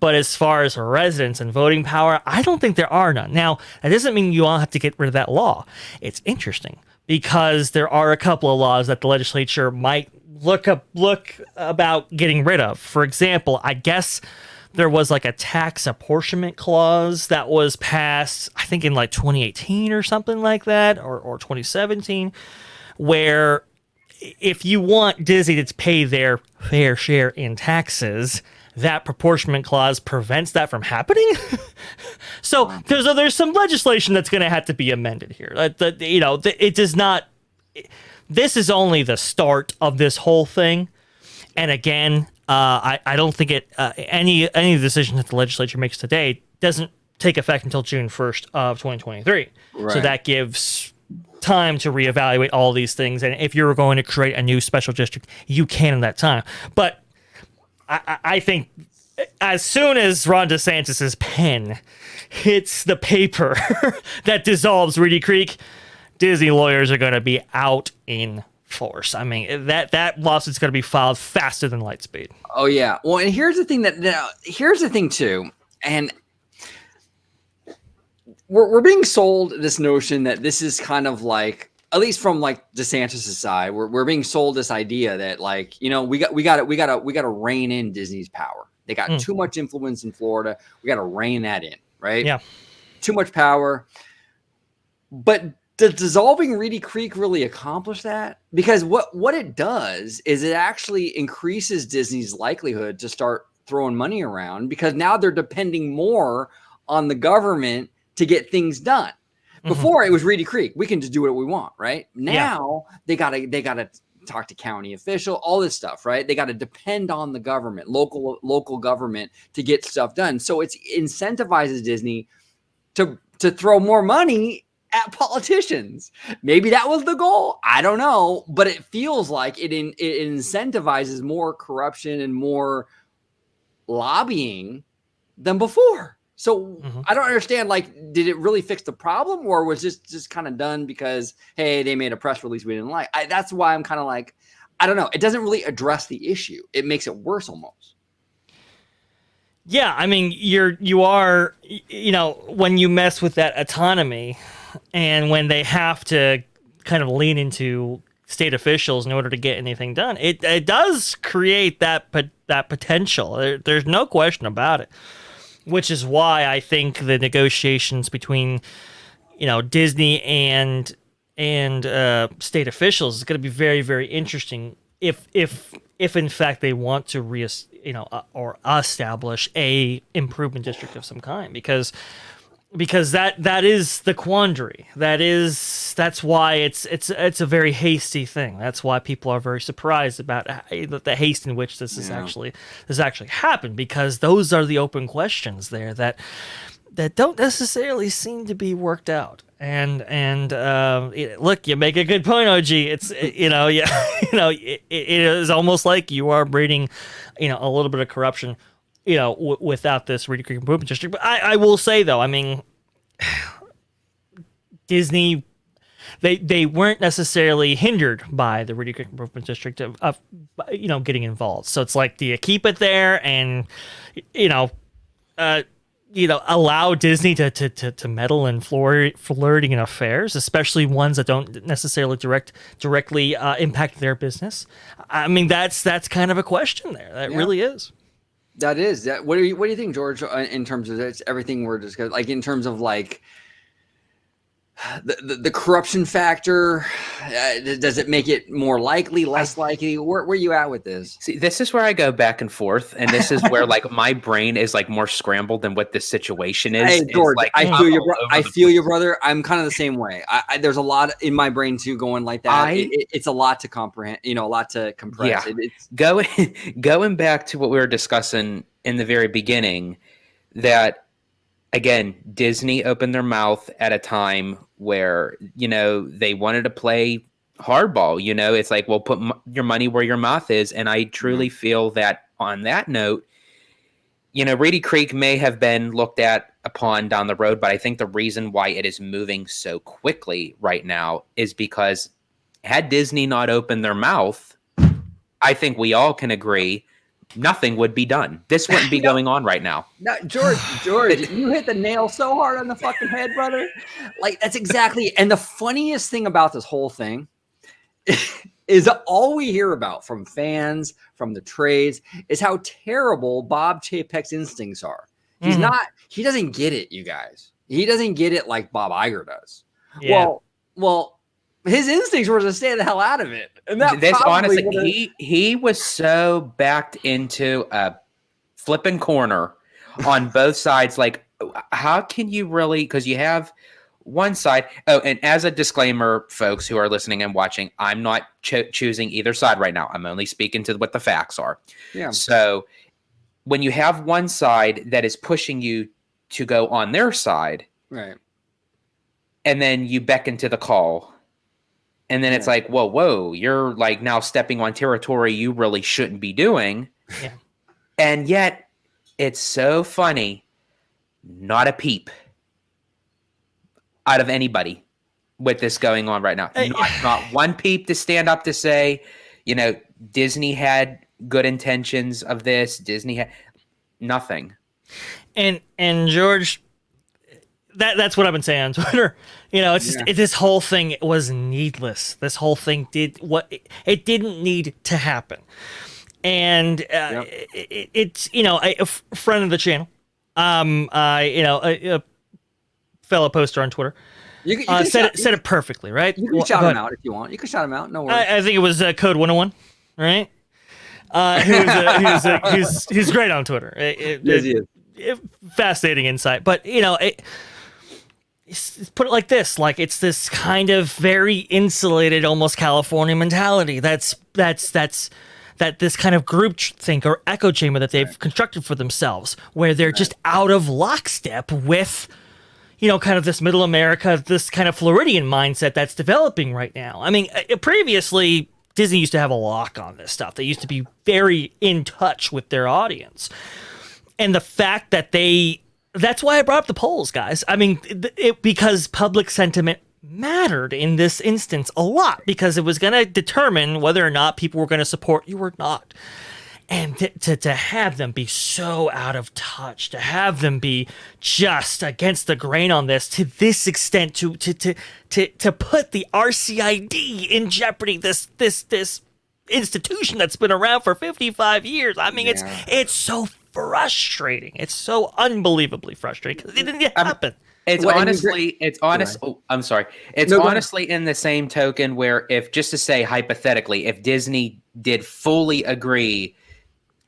But as far as residents and voting power, I don't think there are none. Now, that doesn't mean you all have to get rid of that law. It's interesting because there are a couple of laws that the legislature might look about getting rid of. For example, I guess there was like a tax apportionment clause that was passed, I think in like 2018 or something like that, or 2017, where if you want Disney to pay their fair share in taxes, that proportionment clause prevents that from happening. So there's some legislation that's going to have to be amended here. It does not. This is only the start of this whole thing, and again, I don't think any decision that the legislature makes today doesn't take effect until June 1st of 2023. Right. So that gives time to reevaluate all these things, and if you're going to create a new special district, you can in that time. But I think as soon as Ron DeSantis's pen hits the paper that dissolves Reedy Creek, Disney lawyers are going to be out in force. I mean, that lawsuit's going to be filed faster than light speed. Oh yeah. Well, and here's the thing too, and we're being sold this notion that this is kind of like, at least from like DeSantis' side, we're being sold this idea that like, we got to rein in Disney's power. They got too much influence in Florida. We got to rein that in, right? Yeah. Too much power. But does dissolving Reedy Creek really accomplish that? Because what it does is it actually increases Disney's likelihood to start throwing money around, because now they're depending more on the government to get things done. Before it was Reedy Creek. We can just do what we want, right? Now they gotta talk to county official, all this stuff, right? They got to depend on the government, local government to get stuff done. So it incentivizes Disney to throw more money at politicians. Maybe that was the goal. I don't know, but it feels like it incentivizes more corruption and more lobbying than before. So I don't understand, like, did it really fix the problem, or was this just kind of done because, hey, they made a press release we didn't like? That's why I'm kind of like, I don't know. It doesn't really address the issue. It makes it worse almost. Yeah, I mean, you are, when you mess with that autonomy, and when they have to kind of lean into state officials in order to get anything done, it does create that potential. There's no question about it. Which is why I think the negotiations between, Disney and state officials is going to be very, very interesting. If in fact they want to or establish a improvement district of some kind, because that is the quandary. That's why it's a very hasty thing. That's why people are very surprised about the haste in which this actually happened, because those are the open questions there that don't necessarily seem to be worked out. And look, you make a good point, OG. It is almost like you are breeding, a little bit of corruption, without this Reedy Creek Improvement District. But I will say, though, I mean, Disney, they weren't necessarily hindered by the Reedy Creek Improvement District of getting involved. So it's like, do you keep it there and allow Disney to meddle in flirting in affairs, especially ones that don't necessarily directly impact their business? I mean, that's kind of a question there. That really is. That is that. What do you think, George? In terms of everything we're discussing, like in terms of like the corruption factor, does it make it more likely, less likely? Where are you at with this? See, this is where I go back and forth, and this is where like my brain is like more scrambled than what this situation is. Hey, George, like, I feel you, brother. I'm kind of the same way. There's a lot in my brain too going like that. It's a lot to comprehend, a lot to compress. Yeah. Going back to what we were discussing in the very beginning, that again, Disney opened their mouth at a time where, they wanted to play hardball. It's like, well, put your money where your mouth is. And I truly feel that on that note, Reedy Creek may have been looked upon down the road, but I think the reason why it is moving so quickly right now is because had Disney not opened their mouth, I think we all can agree nothing would be done. This wouldn't be going on right now. No, George, you hit the nail so hard on the fucking head, brother. Like, that's exactly. And the funniest thing about this whole thing is all we hear about from fans, from the trades, is how terrible Bob Chapek's instincts are. He doesn't get it, you guys. He doesn't get it like Bob Iger does. Yeah. Well, his instincts were to stay the hell out of it. And that honestly, he was so backed into a flipping corner on both sides. Like, how can you really, because you have one side. Oh, and as a disclaimer, folks who are listening and watching, I'm not choosing either side right now. I'm only speaking to what the facts are. Yeah. So when you have one side that is pushing you to go on their side, right, and then you beckon to the call, and then it's like, whoa, you're like now stepping on territory you really shouldn't be doing. Yeah. And yet it's so funny, not a peep out of anybody with this going on right now. Not one peep to stand up to say, Disney had good intentions of this. Disney had nothing. And George, that's what I've been saying on Twitter. It's just this whole thing was needless. This whole thing it didn't need to happen. And it's a friend of the channel, a fellow poster on Twitter. You said it perfectly, right? You can shout him out if you want. You can shout him out. No worries. I think it was Code 101, right? He's great on Twitter. Yes, he is. Fascinating insight, but put it like this: like it's this kind of very insulated, almost California mentality. That this kind of group think or echo chamber that they've constructed for themselves, where they're just out of lockstep with, kind of this middle America, this kind of Floridian mindset that's developing right now. I mean, previously, Disney used to have a lock on this stuff. They used to be very in touch with their audience. And the fact that that's why I brought up the polls, guys. I mean, because public sentiment mattered in this instance a lot, because it was going to determine whether or not people were going to support you or not. And to have them be so out of touch, to have them be just against the grain on this to this extent, to put the RCID in jeopardy, this institution that's been around for 55 years. I mean, it's so frustrating. It's so unbelievably frustrating because it didn't happen. It's honest. Oh, I'm sorry. It's honestly in the same token where if, just to say hypothetically, if Disney did fully agree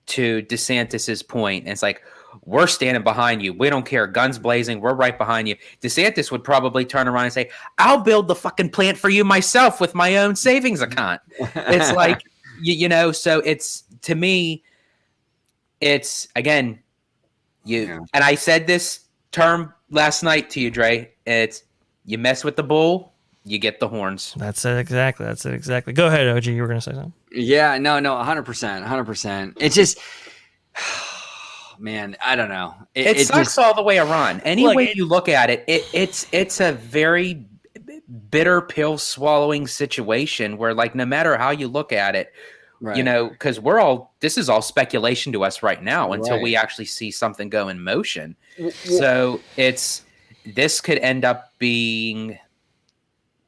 to DeSantis's point, and it's like, we're standing behind you. We don't care. Guns blazing. We're right behind you. DeSantis would probably turn around and say, I'll build the fucking plant for you myself with my own savings account. It's like, so it's, to me, it's, again, and I said this term last night to you, Dre. It's, you mess with the bull, you get the horns. That's it exactly. Go ahead, OG. You were going to say something. Yeah, no, 100%. It's just, man, I don't know. It sucks just all the way around. Any way you look at it, it's a very bitter pill swallowing situation where, like, no matter how you look at it, because this is all speculation to us right now until we actually see something go in motion. So this could end up being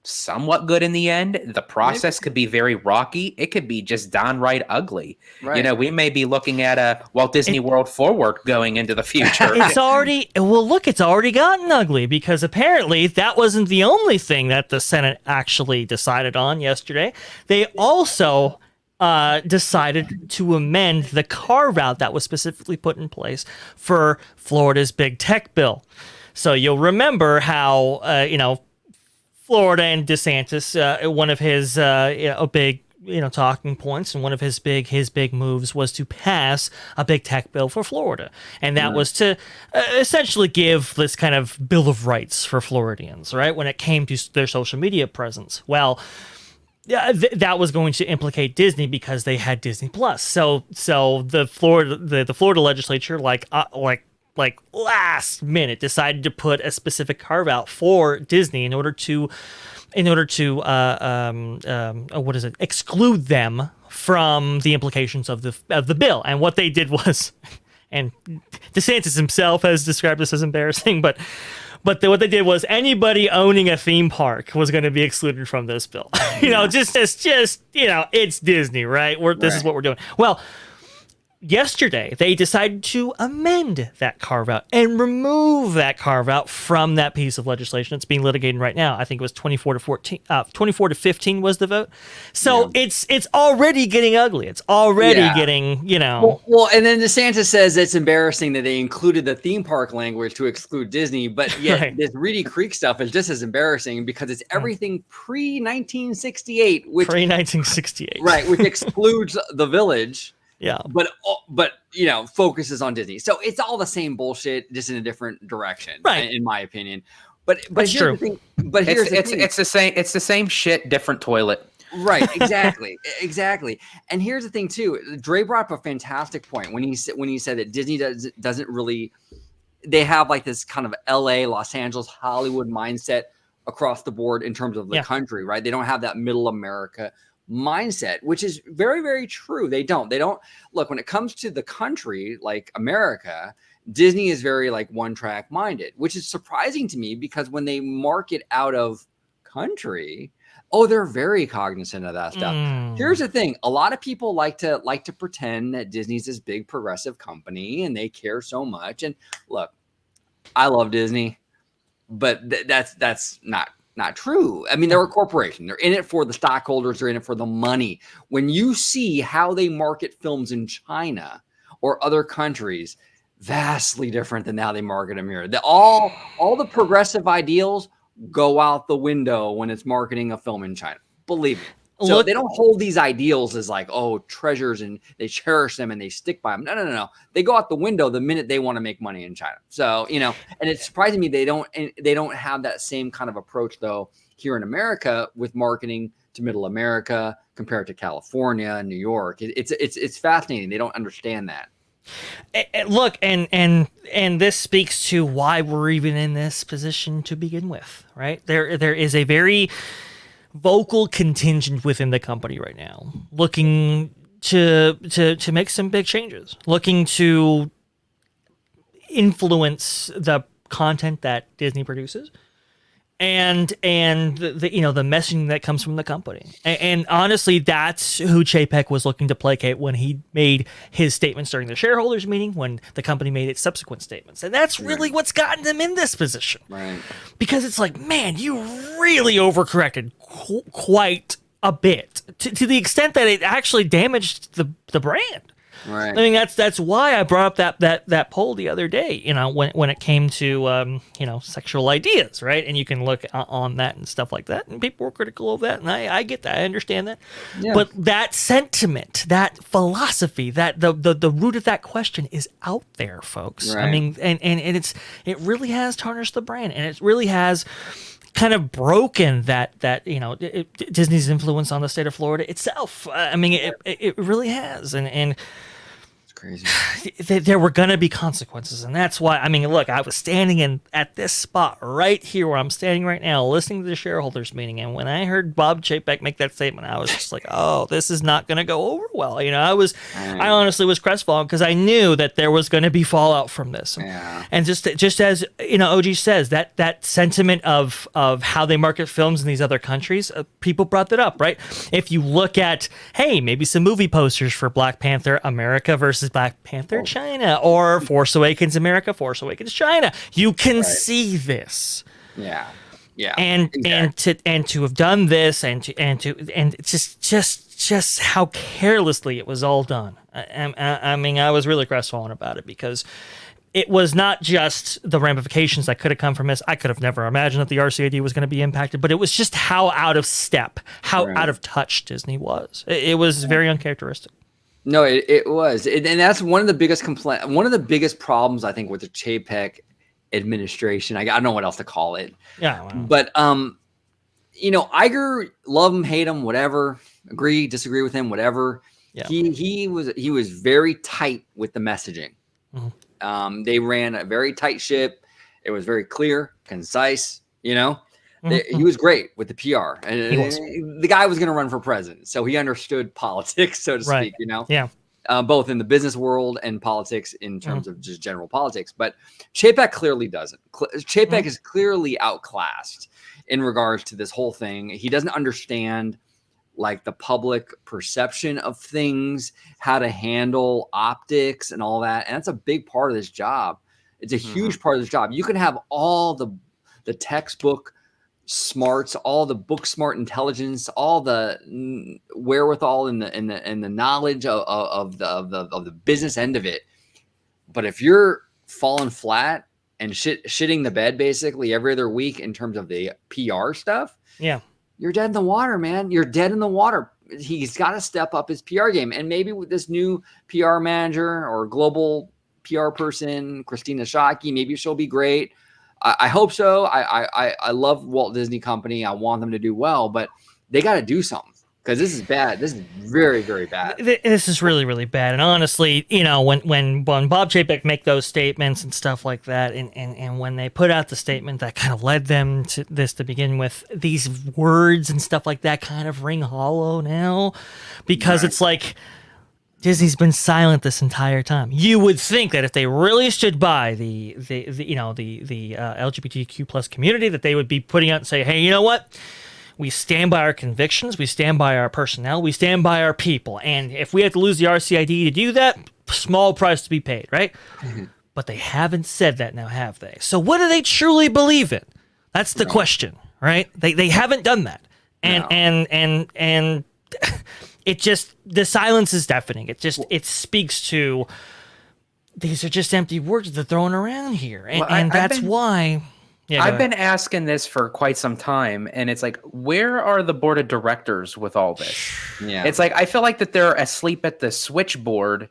somewhat good in the end. The process could be very rocky. It could be just downright ugly. Right. We may be looking at a Walt Disney World forward going into the future. It's already gotten ugly, because apparently that wasn't the only thing that the Senate actually decided on yesterday. They also decided to amend the carve-out that was specifically put in place for Florida's big tech bill. So you'll remember how, Florida and DeSantis, one of his big talking points and one of his big moves was to pass a big tech bill for Florida, and that was to essentially give this kind of Bill of Rights for Floridians, right? When it came to their social media presence, well, that was going to implicate Disney because they had Disney Plus. So the Florida legislature, like last minute, decided to put a specific carve out for Disney in order to exclude them from the implications of the bill. And what they did was, and DeSantis himself has described this as embarrassing, but what they did was anybody owning a theme park was going to be excluded from this bill. Just it's Disney, right? This is what we're doing. Well, yesterday, they decided to amend that carve-out and remove that carve-out from that piece of legislation that's being litigated right now. I think it was 24 to 15 was the vote. So it's already getting ugly. It's already getting, Well, and then DeSantis says it's embarrassing that they included the theme park language to exclude Disney, but yet this Reedy Creek stuff is just as embarrassing because it's everything pre-1968. Pre-1968. Right, which excludes the village. Yeah, but focuses on Disney. So it's all the same bullshit, just in a different direction, right? In my opinion. But that's here's true. the thing. But here's the thing. It's the same shit, different toilet. Right. Exactly. Exactly. And here's the thing too. Dre brought up a fantastic point when he said that Disney doesn't really. They have like this kind of LA, Los Angeles, Hollywood mindset across the board in terms of the country, right? They don't have that middle America mindset, which is very, very true. They don't look, when it comes to the country like America, Disney is very like one track minded, which is surprising to me because when they market out of country, they're very cognizant of that stuff. Here's the thing. A lot of people like to pretend that Disney's this big progressive company and they care so much. And look, I love Disney, but that's not true. I mean, they're a corporation. They're in it for the stockholders. They're in it for the money. When you see how they market films in China or other countries, vastly different than how they market them here. All the progressive ideals go out the window when it's marketing a film in China. Believe me. So they don't hold these ideals as like, treasures, and they cherish them and they stick by them. No. They go out the window the minute they want to make money in China. So, and it's surprising me they don't have that same kind of approach though here in America with marketing to middle America compared to California and New York. It's fascinating. They don't understand that. Look, and this speaks to why we're even in this position to begin with, right? There is a very vocal contingent within the company right now looking to make some big changes, looking to influence the content that Disney produces and the messaging that comes from the company. And honestly, that's who Chapek was looking to placate when he made his statements during the shareholders meeting, when the company made its subsequent statements. And that's really what's gotten them in this position. Right. Because it's like, man, you really overcorrected quite a bit to the extent that it actually damaged the brand. Right. I mean, that's why I brought up that poll the other day, when it came to, sexual ideas, right? And you can look on that and stuff like that. And people were critical of that. And I get that. I understand that. Yeah. But that sentiment, that philosophy, that the root of that question is out there, folks. Right. I mean, and it really has tarnished the brand. And it really has kind of broken that Disney's influence on the state of Florida itself. I mean, it really has. And crazy. There were going to be consequences. And that's why, I mean, look, I was standing at this spot right here where I'm standing right now, listening to the shareholders meeting. And when I heard Bob Chapek make that statement, I was just like, this is not going to go over well. I honestly was crestfallen because I knew that there was going to be fallout from this. Yeah. And just as, OG says, that sentiment of how they market films in these other countries, people brought that up, right? If you look at, hey, maybe some movie posters for Black Panther America versus Black Panther China, or Force Awakens America, Force Awakens China, you can see this. Yeah. And exactly. and to have done this and just how carelessly it was all done. I mean, I was really crestfallen about it because it was not just the ramifications that could have come from this. I could have never imagined that the RCAD was going to be impacted, but it was just how out of step, how out of touch Disney was. It was very uncharacteristic. No, it was. And that's one of the biggest one of the biggest problems, I think, with the Chapek administration. I don't know what else to call it. Yeah. Wow. But, Iger, love him, hate him, whatever, agree, disagree with him, whatever. Yeah. He was very tight with the messaging. Mm-hmm. They ran a very tight ship. It was very clear, concise, He was great with the PR, and He was. the guy was going to run for president, so he understood politics, so to Right. speak. You know, Yeah. Both in the business world and politics in terms of just general politics. But Chapek clearly doesn't. Chapek is clearly outclassed in regards to this whole thing. He doesn't understand like the public perception of things, how to handle optics and all that. And that's a big part of this job. It's a huge part of this job. You can have all the textbook smarts, all the book smart intelligence, all the wherewithal and the knowledge of the business end of it. But if you're falling flat and shitting the bed basically every other week in terms of the PR stuff, Yeah. you're dead in the water, man. You're dead in the water. He's got to step up his PR game. And maybe with this new PR manager or global PR person, Christina Shockey, maybe she'll be great. I hope so. I love Walt Disney Company. I want them to do well, but they got to do something because this is bad. This is very, very bad. This is really, really bad. And honestly, you know, when Bob Chapek make those statements and stuff like that, and when they put out the statement that kind of led them to this to begin with, these words and stuff like that kind of ring hollow now, because it's like Disney's been silent this entire time. You would think that if they really stood by the LGBTQ plus community, that they would be putting out and say, hey, you know what? We stand by our convictions. We stand by our personnel. We stand by our people. And if we have to lose the RCID to do that, small price to be paid, right? But they haven't said that now, have they? So what do they truly believe in? That's the question, right? They haven't done that. And it just, the silence is deafening. It speaks to, these are just empty words they're throwing around here. And that's why. Yeah, I've been asking this for quite some time, and it's like, where are the board of directors with all this? Yeah. It's like, I feel like that they're asleep at the switchboard,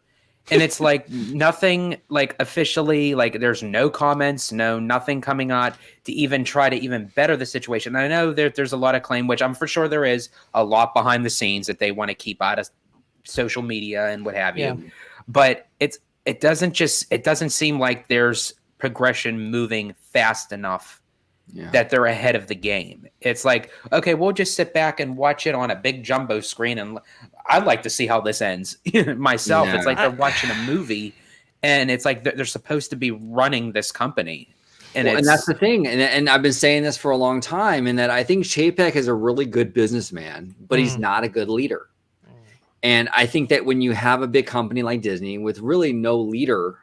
and it's like nothing, like officially, like there's no comments, nothing coming out to even try to even better the situation. And I know there's a lot of claim, which I'm for sure there is a lot behind the scenes that they want to keep out of social media and what have you. But it doesn't seem like there's progression moving fast enough that they're ahead of the game. It's like, okay, we'll just sit back and watch it on a big jumbo screen, and I'd like to see how this ends myself. It's like they're watching a movie, and it's like they're supposed to be running this company. And that's the thing. And I've been saying this for a long time, in that I think Chapek is a really good businessman, but he's not a good leader. And I think that when you have a big company like Disney with really no leader,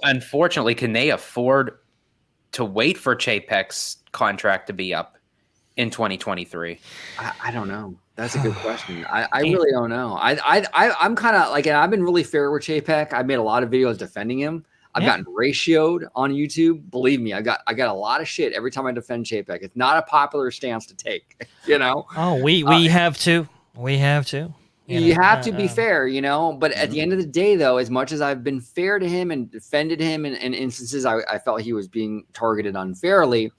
unfortunately, can they afford to wait for Chapek's contract to be up in 2023? I don't know. That's a good question. I really don't know. I'm kind of like, and I've been really fair with Chapek. I've made a lot of videos defending him. I've gotten ratioed on YouTube. Believe me, I got a lot of shit every time I defend Chapek. It's not a popular stance to take, you know. Oh, we have to. We have to. You have to be fair, you know, but at the end of the day, though, as much as I've been fair to him and defended him in instances I felt he was being targeted unfairly,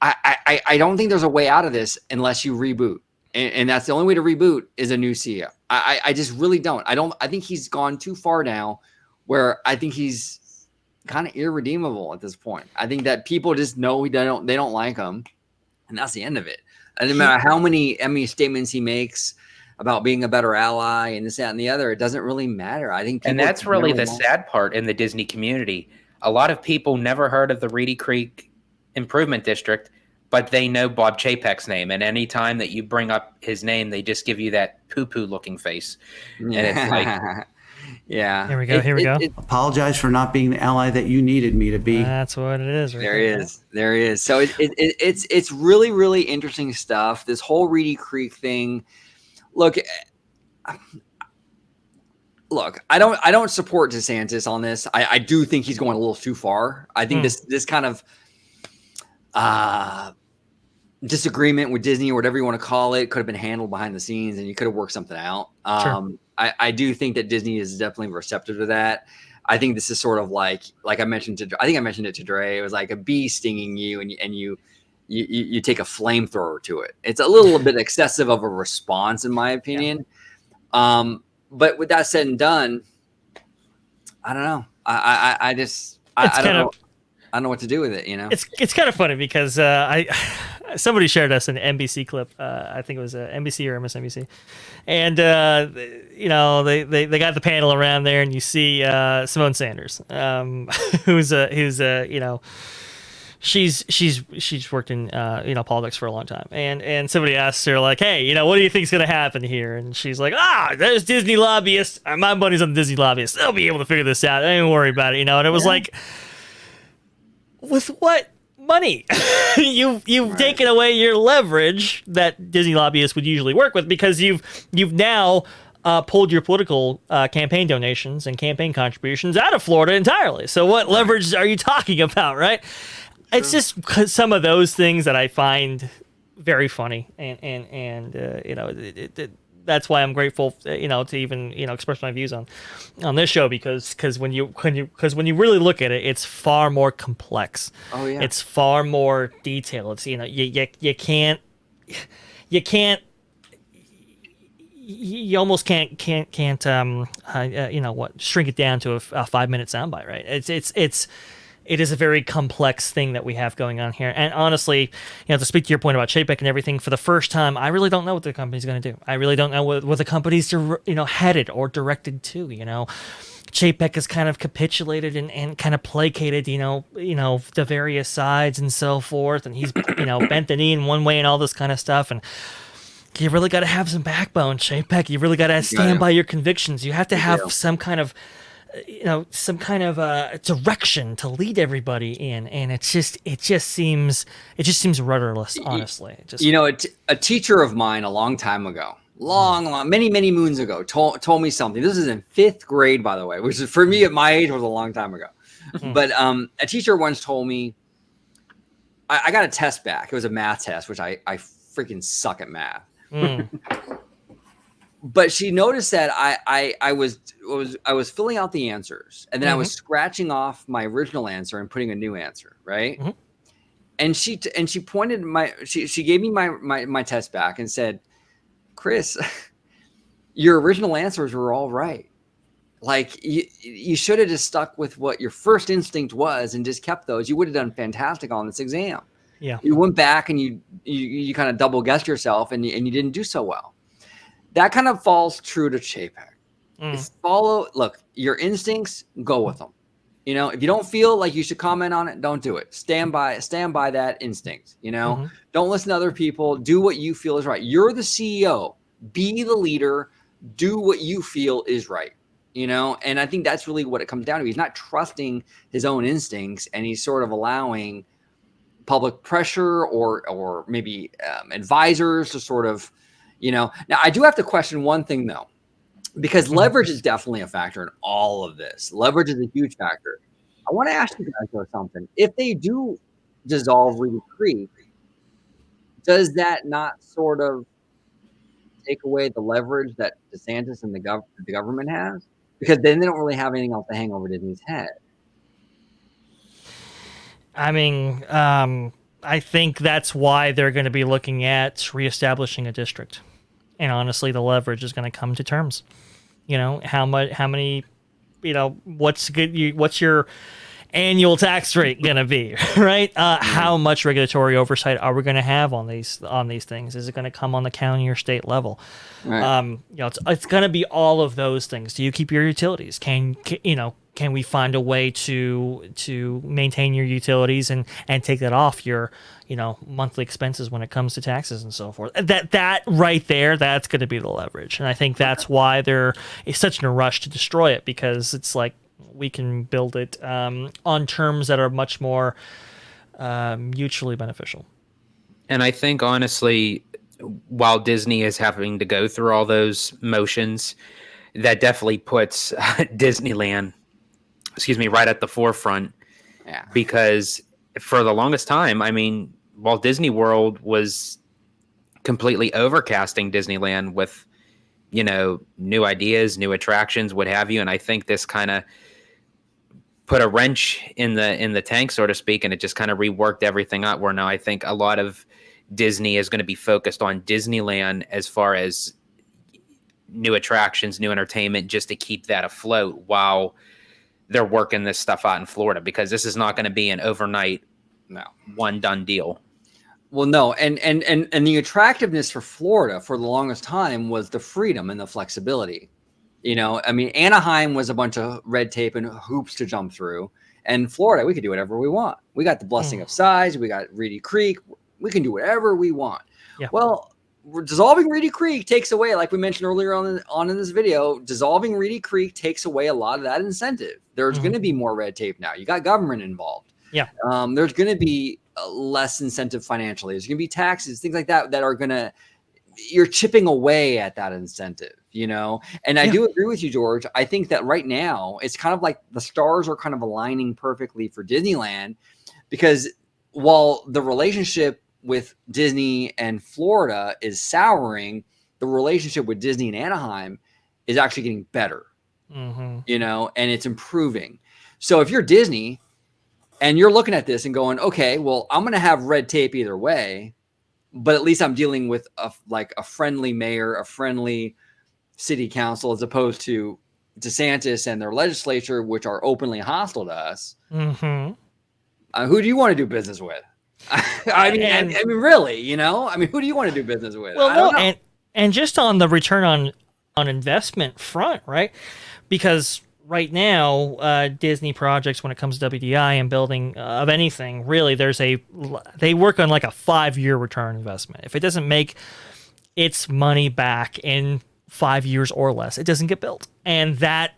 I don't think there's a way out of this unless you reboot. And that's the only way to reboot is a new CEO. I just really don't. I think he's gone too far now where I think he's kind of irredeemable at this point. I think that people just know they don't like him, and that's the end of it. And no matter how many statements he makes about being a better ally and this, that, and the other, it doesn't really matter. I think, and that's really the sad part in the Disney community. A lot of people never heard of the Reedy Creek Improvement District, but they know Bob Chapek's name. And any time that you bring up his name, they just give you that poo-poo looking face. And it's like, yeah. Here we go. Apologize for not being the ally that you needed me to be. That's what it is. Right there he is. So it's really, really interesting stuff. This whole Reedy Creek thing. Look, I don't support DeSantis on this. I do think he's going a little too far. I think this kind of disagreement with Disney or whatever you want to call it could have been handled behind the scenes, and you could have worked something out. I do think that Disney is definitely receptive to that. I think this is sort of like I mentioned I think I mentioned it to Dre. It was like a bee stinging you, and you take a flamethrower to it. It's a little bit excessive of a response, in my opinion. But with that said and done, I don't know. I don't know. I don't know what to do with it. It's kind of funny because somebody shared us an NBC clip. I think it was NBC or MSNBC, and they got the panel around there, and you see Simone Sanders, who's she's worked in politics for a long time, and somebody asked her like, hey, what do you think's gonna happen here? And she's like, there's Disney lobbyists. My money's on the Disney lobbyists. They'll be able to figure this out. Don't even worry about it. And it was like, with what money? You've taken away your leverage that Disney lobbyists would usually work with, because you've now pulled your political campaign donations and campaign contributions out of Florida entirely. So what leverage are you talking about, right? It's just some of those things that I find very funny, and that's why I'm grateful, to even express my views on this show, because when you really look at it, it's far more complex. Oh yeah, it's far more detailed. It's you almost can't shrink it down to a 5-minute soundbite, right? It is a very complex thing that we have going on here. And honestly, to speak to your point about Chapek and everything, for the first time, I really don't know what the company's going to do. I really don't know what the company's headed or directed to. Chapek has kind of capitulated and kind of placated, the various sides and so forth. And he's, bent the knee in one way and all this kind of stuff. And you really got to have some backbone, Chapek. You really got to stand by your convictions. You have to have some kind of direction to lead everybody in, and it just seems rudderless, honestly. A teacher of mine a long time ago, many moons ago, told me something. This is in 5th grade, by the way, which is, for me at my age, was a long time ago. But a teacher once told me, I got a test back. It was a math test, which I freaking suck at math. But she noticed that I was filling out the answers, and then I was scratching off my original answer and putting a new answer, right? And she pointed she gave me my test back and said, Chris, your original answers were all right. Like, you should have just stuck with what your first instinct was and just kept those. You would have done fantastic on this exam. Yeah. You went back and you kind of double guessed yourself, and you didn't do so well. That kind of falls true to Chapek. Look, your instincts, go with them. If you don't feel like you should comment on it, don't do it. Stand by that instinct. Don't listen to other people. Do what you feel is right. You're the CEO. Be the leader. Do what you feel is right. And I think that's really what it comes down to. He's not trusting his own instincts, and he's sort of allowing public pressure or maybe advisors to sort of, Now, I do have to question one thing, though, because leverage is definitely a factor in all of this. Leverage is a huge factor. I want to ask you guys though something. If they do dissolve Reedy Creek, does that not sort of take away the leverage that DeSantis and the government has? Because then they don't really have anything else to hang over Disney's head. I mean, I think that's why they're going to be looking at reestablishing a district. And honestly, the leverage is going to come to terms. How many, what's your annual tax rate going to be, right? How much regulatory oversight are we going to have on these things? Is it going to come on the county or state level? Right. It's going to be all of those things. Do you keep your utilities? Can we find a way to maintain your utilities and take that off your monthly expenses when it comes to taxes and so forth? That right there, that's going to be the leverage, and I think that's why they're such in a rush to destroy it, because it's like we can build it on terms that are much more mutually beneficial. And I think honestly, while Disney is having to go through all those motions, that definitely puts Disneyland, right at the forefront. Yeah. Because for the longest time, I mean, Walt Disney World was completely overcasting Disneyland with, new ideas, new attractions, what have you. And I think this kind of put a wrench in the tank, so to speak, and it just kind of reworked everything out, where now I think a lot of Disney is going to be focused on Disneyland as far as new attractions, new entertainment, just to keep that afloat, while they're working this stuff out in Florida, because this is not going to be an overnight, one done deal. Well, no, and the attractiveness for Florida for the longest time was the freedom and the flexibility. You know, I mean, Anaheim was a bunch of red tape and hoops to jump through, and Florida, we could do whatever we want. We got the blessing of size. We got Reedy Creek. We can do whatever we want. Yeah. Well, dissolving Reedy Creek takes away, like we mentioned earlier on in this video, dissolving Reedy Creek takes away a lot of that incentive. There's going to be more red tape now. You got government involved. Yeah. There's going to be less incentive financially. There's going to be taxes, things like that are going to, you're chipping away at that incentive, you know? And I do agree with you, George. I think that right now it's kind of like the stars are kind of aligning perfectly for Disneyland, because while the relationship with Disney and Florida is souring, the relationship with Disney and Anaheim is actually getting better, you know, and it's improving. So if you're Disney and you're looking at this and going, okay, well, I'm going to have red tape either way, but at least I'm dealing with a friendly mayor, a friendly city council, as opposed to DeSantis and their legislature, which are openly hostile to us. Who do you want to do business with? I mean, really, you know, I mean, who do you want to do business with? Well, I don't know. And just on the return on investment front, right? Because right now, Disney projects, when it comes to WDI and building of anything, really, they work on like a 5-year return investment. If it doesn't make its money back in 5 years or less, it doesn't get built. And that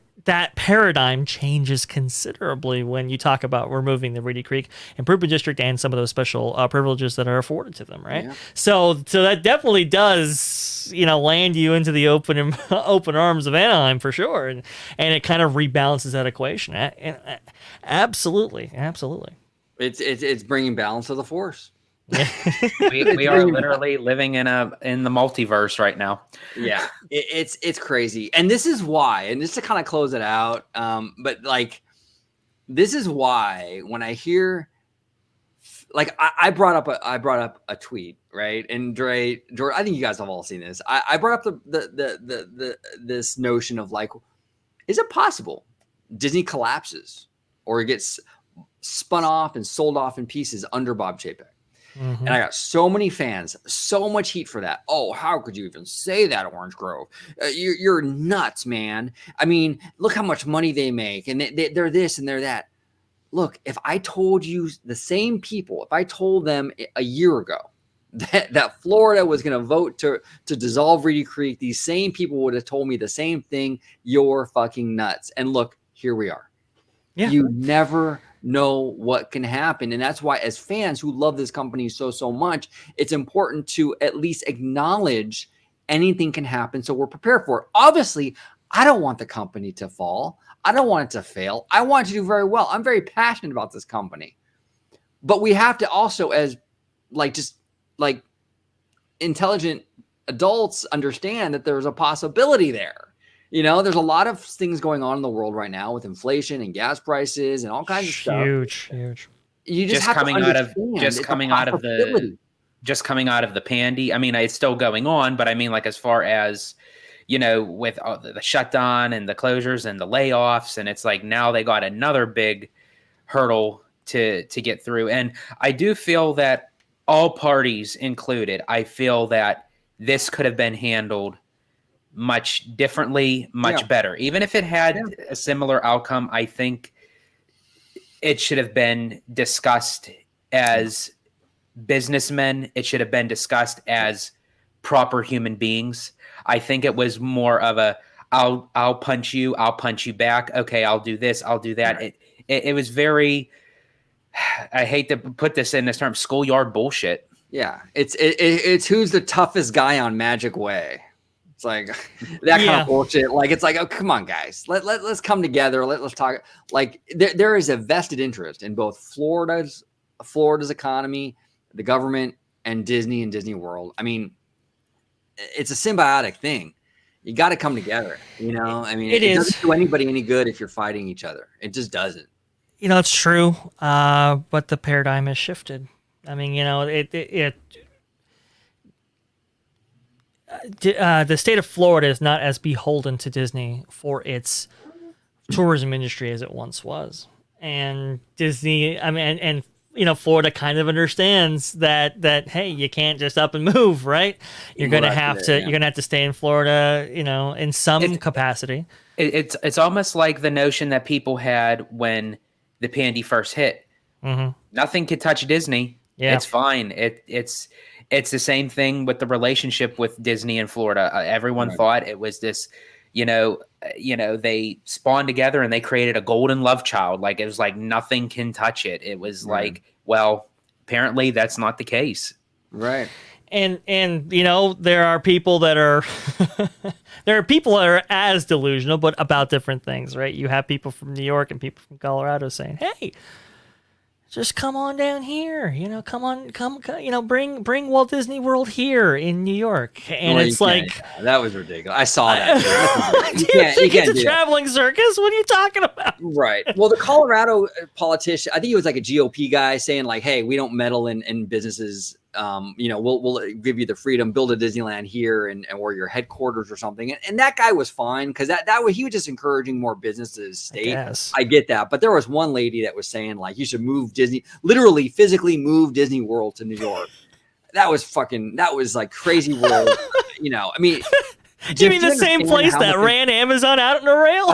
paradigm changes considerably when you talk about removing the Reedy Creek Improvement District and some of those special privileges that are afforded to them, right? Yeah. So that definitely does, you know, land you into the open arms of Anaheim for sure, and it kind of rebalances that equation. Absolutely. It's bringing balance to the force. we are literally living in the multiverse right now. Yeah, it's crazy, and this is why. And just to kind of close it out, but like, this is why when I hear, like, I brought up a tweet, right? And George, I think you guys have all seen this. I brought up this notion of like, is it possible Disney collapses or it gets spun off and sold off in pieces under Bob Chapek? And I got so many fans, so much heat for that. Oh, how could you even say that, Orange Grove? You're nuts, man. I mean, look how much money they make, and they're this and they're that. Look, if I told you the same people, if I told them a year ago that Florida was going to vote to dissolve Reedy Creek, these same people would have told me the same thing. You're fucking nuts. And look, here we are. Yeah. You never know what can happen. And that's why, as fans who love this company so much, it's important to at least acknowledge anything can happen so we're prepared for it. Obviously, I don't want the company to fall. I don't want it to fail. I want it to do very well. I'm very passionate about this company. But we have to also, as just intelligent adults, understand that there's a possibility there. You know, there's a lot of things going on in the world right now with inflation and gas prices and all kinds of stuff. Huge. You just have coming to out of coming out of the pandy. I mean, it's still going on, but I mean, like, as far as, you know, with the shutdown and the closures and the layoffs, and it's like now they got another big hurdle to get through. And I do feel that all parties included, I feel that this could have been handled much differently, much better. Even if it had a similar outcome, I think it should have been discussed as businessmen. It should have been discussed as proper human beings. I think it was more of a, I'll punch you back. Okay, I'll do this, I'll do that. Right. It was very, I hate to put this in this term, schoolyard bullshit. Yeah, it's who's the toughest guy on Magic Way. It's like that kind of bullshit. Like, it's like, oh, come on, guys. Let's come together. Let's talk. Like, there is a vested interest in both Florida's economy, the government, and Disney World. I mean, it's a symbiotic thing. You got to come together. You know, I mean, it doesn't do anybody any good if you're fighting each other. It just doesn't. You know, it's true. But the paradigm has shifted. I mean, you know, the state of Florida is not as beholden to Disney for its tourism industry as it once was. And Disney, I mean, and you know, Florida kind of understands that hey, you can't just up and move, right? You're gonna have to you're gonna have to stay in Florida, you know, in some capacity. It's almost like the notion that people had when the pandy first hit. Nothing could touch Disney. Yeah. It's fine. It's the same thing with the relationship with Disney and Florida. Everyone thought it was this, they spawned together and they created a golden love child. Like it was like nothing can touch it. It was like, well, apparently that's not the case. Right. And you know, there are people that are as delusional, but about different things, right? You have people from New York and people from Colorado saying, "Hey, just come on down here, you know, come, you know, bring Walt Disney World here in New York." And it's like, that was ridiculous. I saw that. You can't it's a traveling circus. What are you talking about? Right. Well, the Colorado politician, I think he was like a GOP guy saying like, "Hey, we don't meddle in businesses. We'll give you the freedom, build a Disneyland here and or your headquarters or something." And that guy was fine because that way he was just encouraging more businesses to stay. I get that. But there was one lady that was saying like, you should move Disney, literally physically move Disney World to New York. That was like crazy world. I mean, you mean the same place that ran Amazon out on a rail?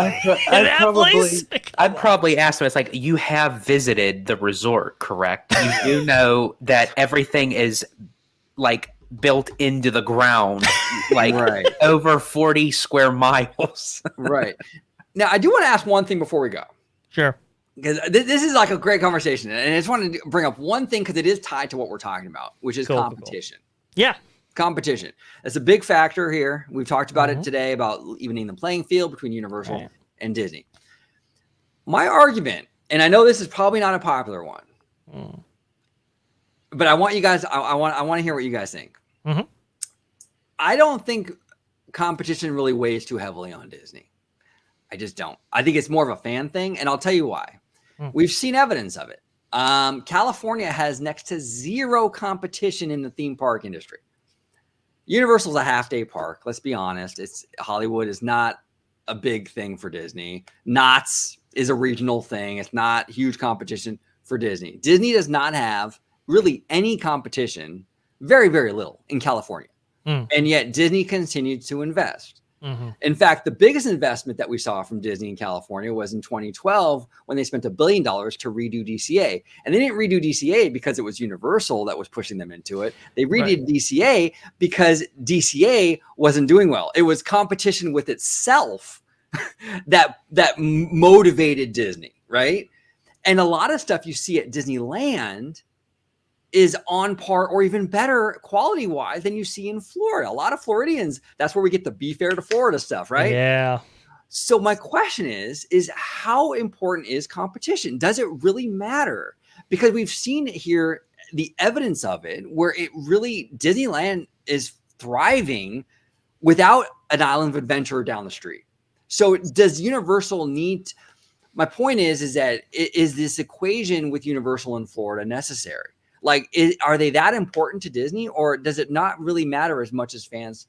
I'd probably ask them. It's like, you have visited the resort, correct? You do know that everything is like built into the ground, like over 40 square miles. Right. Now, I do want to ask one thing before we go. Sure. Because this is like a great conversation. And I just wanted to bring up one thing because it is tied to what we're talking about, which is competition. Cool. Yeah. Competition. That's a big factor here. We've talked about it today about evening the playing field between Universal and Disney. My argument, and I know this is probably not a popular one, but I want you guys, I want to hear what you guys think. I don't think competition really weighs too heavily on Disney. I just don't. I think it's more of a fan thing, and I'll tell you why. We've seen evidence of it. California has next to zero competition in the theme park industry. Universal's a half-day park. Let's be honest. Hollywood is not a big thing for Disney. Knott's is a regional thing. It's not huge competition for Disney. Disney does not have really any competition, very, very little in California. And yet Disney continued to invest. In fact, the biggest investment that we saw from Disney in California was in 2012 when they spent $1 billion to redo DCA. And they didn't redo DCA because it was Universal that was pushing them into it. They redid DCA because DCA wasn't doing well. It was competition with itself that motivated Disney, right? And a lot of stuff you see at Disneyland is on par or even better quality-wise than you see in Florida. A lot of Floridians, that's where we get the Be Fair to Florida stuff, right? Yeah. So my question is how important is competition? Does it really matter? Because we've seen here the evidence of it where it really, Disneyland is thriving without an island of adventure down the street. So does Universal need, my point is that is this equation with Universal in Florida necessary? Like, are they that important to Disney, or does it not really matter as much as fans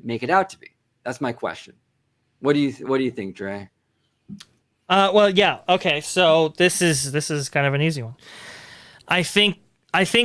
make it out to be? That's my question. What do you think, Dre? Well, yeah. Okay. So this is kind of an easy one. I think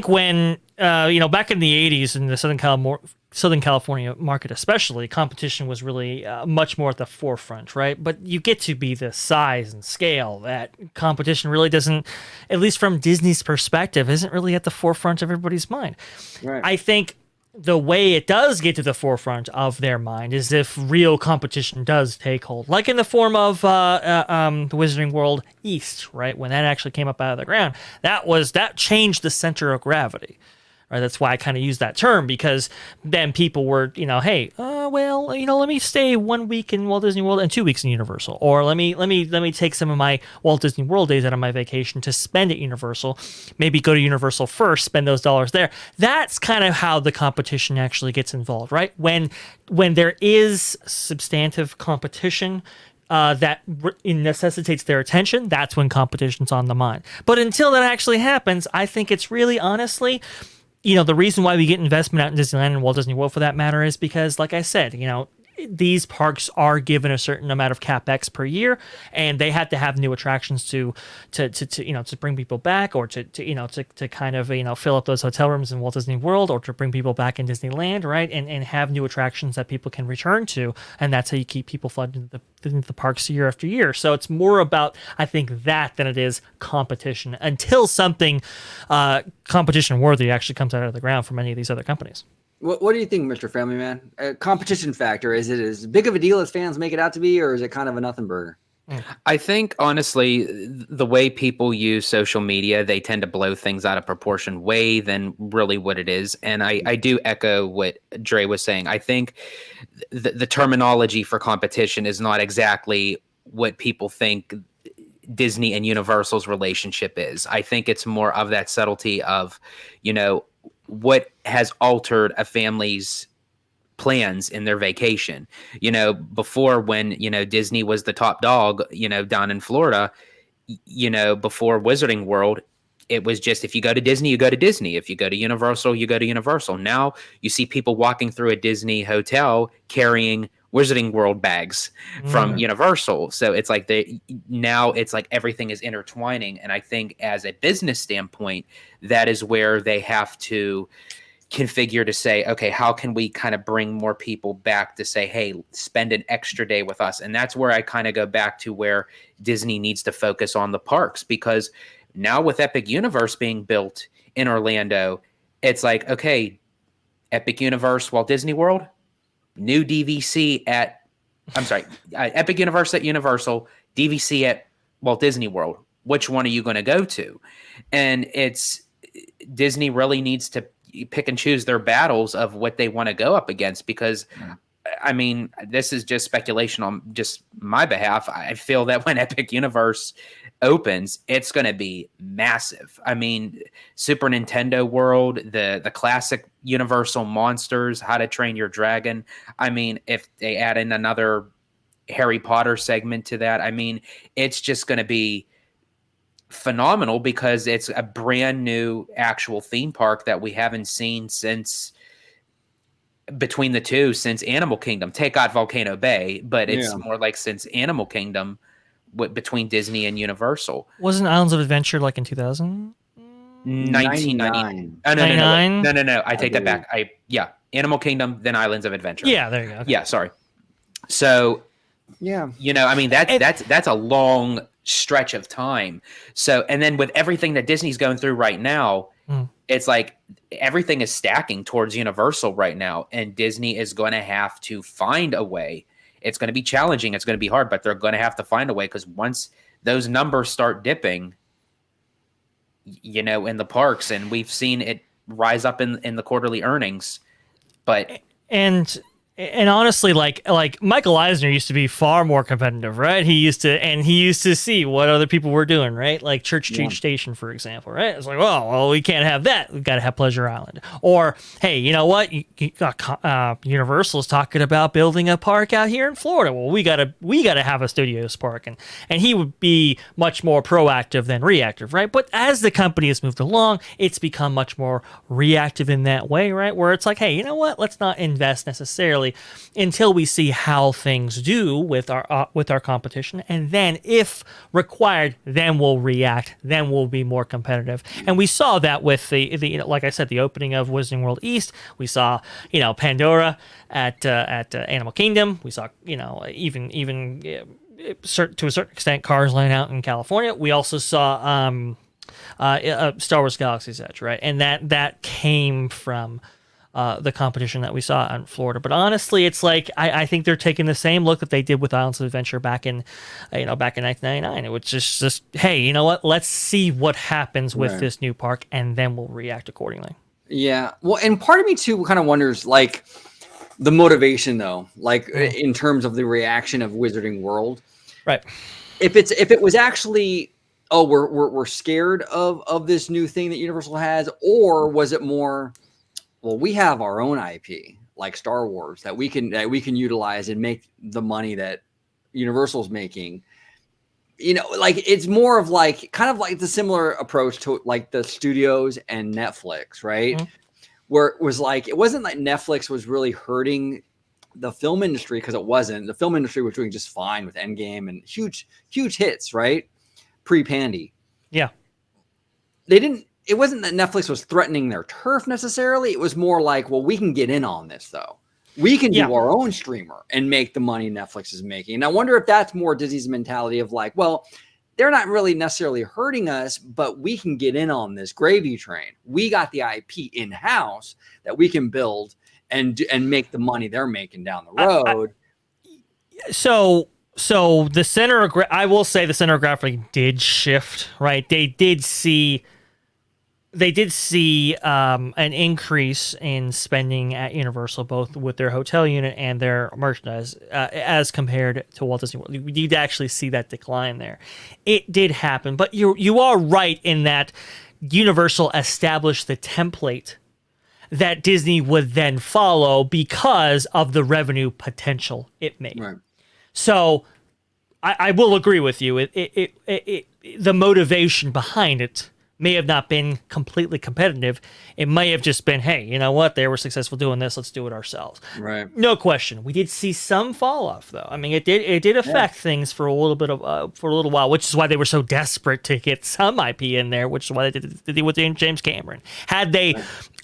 when back in the 80s in the Southern California market, especially, competition was really much more at the forefront, right? But you get to be the size and scale that competition really doesn't, at least from Disney's perspective, isn't really at the forefront of everybody's mind. Right. I think the way it does get to the forefront of their mind is if real competition does take hold, like in the form of the Wizarding World East, right? When that actually came up out of the ground, that changed the center of gravity. Right? That's why I kind of use that term, because then people were, hey, let me stay 1 week in Walt Disney World and 2 weeks in Universal, or let me take some of my Walt Disney World days out of my vacation to spend at Universal. Maybe go to Universal first, spend those dollars there. That's kind of how the competition actually gets involved, right? When there is substantive competition that necessitates their attention, that's when competition's on the mind. But until that actually happens, I think it's really, honestly, the reason why we get investment out in Disneyland and Walt Disney World, for that matter, is because, like I said, these parks are given a certain amount of capex per year, and they had to have new attractions to bring people back, or to kind of fill up those hotel rooms in Walt Disney World, or to bring people back in Disneyland, right? And have new attractions that people can return to, and that's how you keep people flooding into the parks year after year. So it's more about, I think, that than it is competition, until something competition worthy actually comes out of the ground for many of these other companies. What do you think, Mr. Family Man? Competition factor, is it as big of a deal as fans make it out to be, or is it kind of a nothing burger? I think, honestly, the way people use social media, they tend to blow things out of proportion way than really what it is. And I do echo what Dre was saying. I think the terminology for competition is not exactly what people think Disney and Universal's relationship is. I think it's more of that subtlety of, what has altered a family's plans in their vacation. Before, when Disney was the top dog, down in Florida, before Wizarding World, it was just, if you go to Disney, you go to Disney. If you go to Universal, you go to Universal. Now you see people walking through a Disney hotel carrying Wizarding World bags from Universal. So it's like now it's like everything is intertwining. And I think, as a business standpoint, that is where they have to configure to say, okay, how can we kind of bring more people back to say, hey, spend an extra day with us? And that's where I kind of go back to where Disney needs to focus on the parks, because now with Epic Universe being built in Orlando, it's like, okay, Epic Universe, Walt Disney World, new DVC at, Epic Universe at Universal, DVC at Walt Disney World. Which one are you going to go to? And Disney really needs to pick and choose their battles of what they want to go up against, because this is just speculation on just my behalf. I feel that when Epic Universe opens, it's going to be massive. Super Nintendo World, the classic Universal monsters, How to Train Your Dragon. If they add in another Harry Potter segment to that, it's just going to be phenomenal, because it's a brand new actual theme park that we haven't seen since Animal Kingdom. Take out Volcano Bay, but it's more like since Animal Kingdom, between Disney and Universal. Wasn't Islands of Adventure like in 2000? 1999. No. I take that back. Animal Kingdom, then Islands of Adventure. Yeah, there you go. Okay. Yeah, sorry. So, that's a long stretch of time. So, and then with everything that Disney's going through right now, it's like everything is stacking towards Universal right now, and Disney is going to have to find a way. It's going to be challenging. It's going to be hard, but they're going to have to find a way, because once those numbers start dipping, in the parks, and we've seen it rise up in the quarterly earnings, but and honestly, like Michael Eisner used to be far more competitive, right? He used to see what other people were doing, right? Like Church Street Station, for example, right? It's like, well, we can't have that. We've got to have Pleasure Island. Or, hey, you know what? Universal's talking about building a park out here in Florida. Well, we gotta have a Studios park, and he would be much more proactive than reactive, right? But as the company has moved along, it's become much more reactive in that way, right? Where it's like, hey, you know what? Let's not invest necessarily until we see how things do with our competition, and then if required, then we'll react, then we'll be more competitive. And we saw that with the like I said, the opening of Wizarding World East. We saw Pandora at Animal Kingdom. We saw even to a certain extent Cars Land out in California. We also saw Star Wars Galaxy's Edge, right? And that came from the competition that we saw in Florida. But honestly, it's like I think they're taking the same look that they did with Islands of Adventure back in 1999. It was just hey, you know what? Let's see what happens with this new park, and then we'll react accordingly. Yeah. Well, and part of me too kind of wonders, like, the motivation though, like in terms of the reaction of Wizarding World, right? If it was actually, oh, we're scared of this new thing that Universal has, or was it more, well, we have our own IP like Star Wars that we can utilize and make the money that Universal's making. Like, it's more of like kind of like the similar approach to like the studios and Netflix, right? Mm-hmm. Where it was like, it wasn't like Netflix was really hurting the film industry, because it wasn't, the film industry was doing just fine with Endgame and huge hits, right? Pre-Pandy. Yeah. It wasn't that Netflix was threatening their turf necessarily. It was more like, well, we can get in on this though. We can do our own streamer and make the money Netflix is making. And I wonder if that's more Disney's mentality of like, well, they're not really necessarily hurting us, but we can get in on this gravy train. We got the IP in-house that we can build and make the money they're making down the road. So the center of I will say the center of gravity did shift, right? They did see an increase in spending at Universal, both with their hotel unit and their merchandise, as compared to Walt Disney World. We did actually see that decline there. It did happen, but you are right in that Universal established the template that Disney would then follow because of the revenue potential it made. Right. So I will agree with you. The motivation behind it may have not been completely competitive. It may have just been, hey, you know what? They were successful doing this. Let's do it ourselves. Right. No question. We did see some fall off, though. I mean, it did affect things for a little while, which is why they were so desperate to get some IP in there, which is why they did with James Cameron. Had they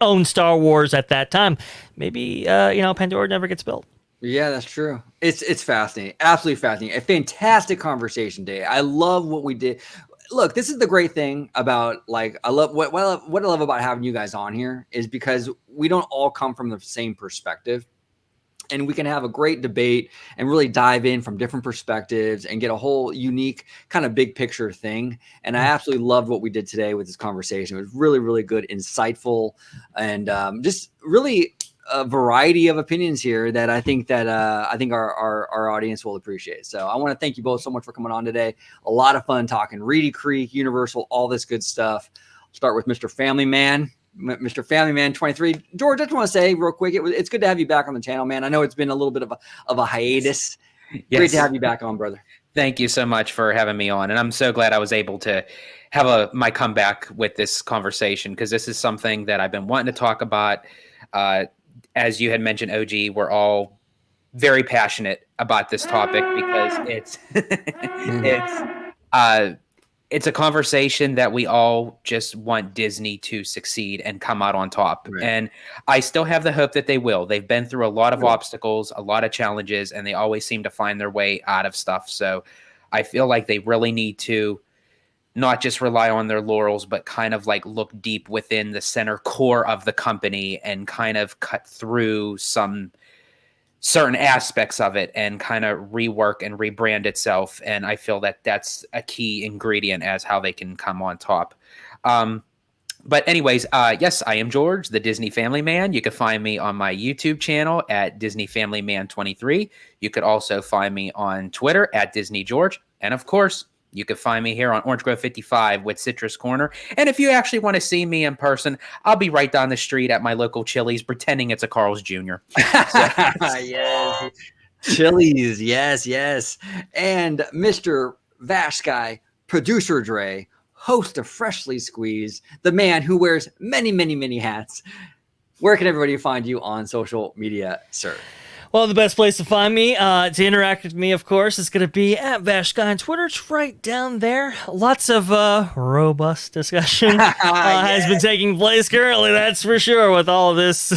owned Star Wars at that time, maybe Pandora never gets built. Yeah, that's true. It's fascinating. Absolutely fascinating. A fantastic conversation, Dave. I love what we did. Look, this is the great thing about what I love about having you guys on here is because we don't all come from the same perspective, and we can have a great debate and really dive in from different perspectives and get a whole unique kind of big picture thing. And I absolutely loved what we did today with this conversation. It was really, really good, insightful, and just really a variety of opinions here that I think our audience will appreciate. So I want to thank you both so much for coming on today. A lot of fun talking Reedy Creek, Universal, all this good stuff. Start with Mr. Family Man 23. George, I just want to say real quick, it's good to have you back on the channel, man. I know it's been a little bit of a hiatus. Yes. Great to have you back on, brother. Thank you so much for having me on. And I'm so glad I was able to have my comeback with this conversation, because this is something that I've been wanting to talk about. As you had mentioned, OG, we're all very passionate about this topic because it's a conversation that we all just want Disney to succeed and come out on top. Right. And I still have the hope that they will. They've been through a lot of obstacles, a lot of challenges, and they always seem to find their way out of stuff. So I feel like they really need to not just rely on their laurels, but kind of like look deep within the center core of the company and kind of cut through some certain aspects of it and kind of rework and rebrand itself. And I feel that that's a key ingredient as how they can come on top. But anyways, yes, I am George, the Disney Family Man. You can find me on my YouTube channel at Disney Family Man 23. You could also find me on Twitter at Disney George. And of course, you can find me here on Orange Grove 55 with Citrus Corner. And if you actually want to see me in person, I'll be right down the street at my local Chili's pretending it's a Carl's Jr. Yes. Chili's. Yes. And Mr. Vash Guy, producer Dre, host of Freshly Squeezed, the man who wears many, many, many hats. Where can everybody find you on social media, sir? Well, the best place to find me, to interact with me, of course, is going to be at Vashguy on Twitter. It's right down there. Lots of robust discussion has been taking place currently, that's for sure, with all this,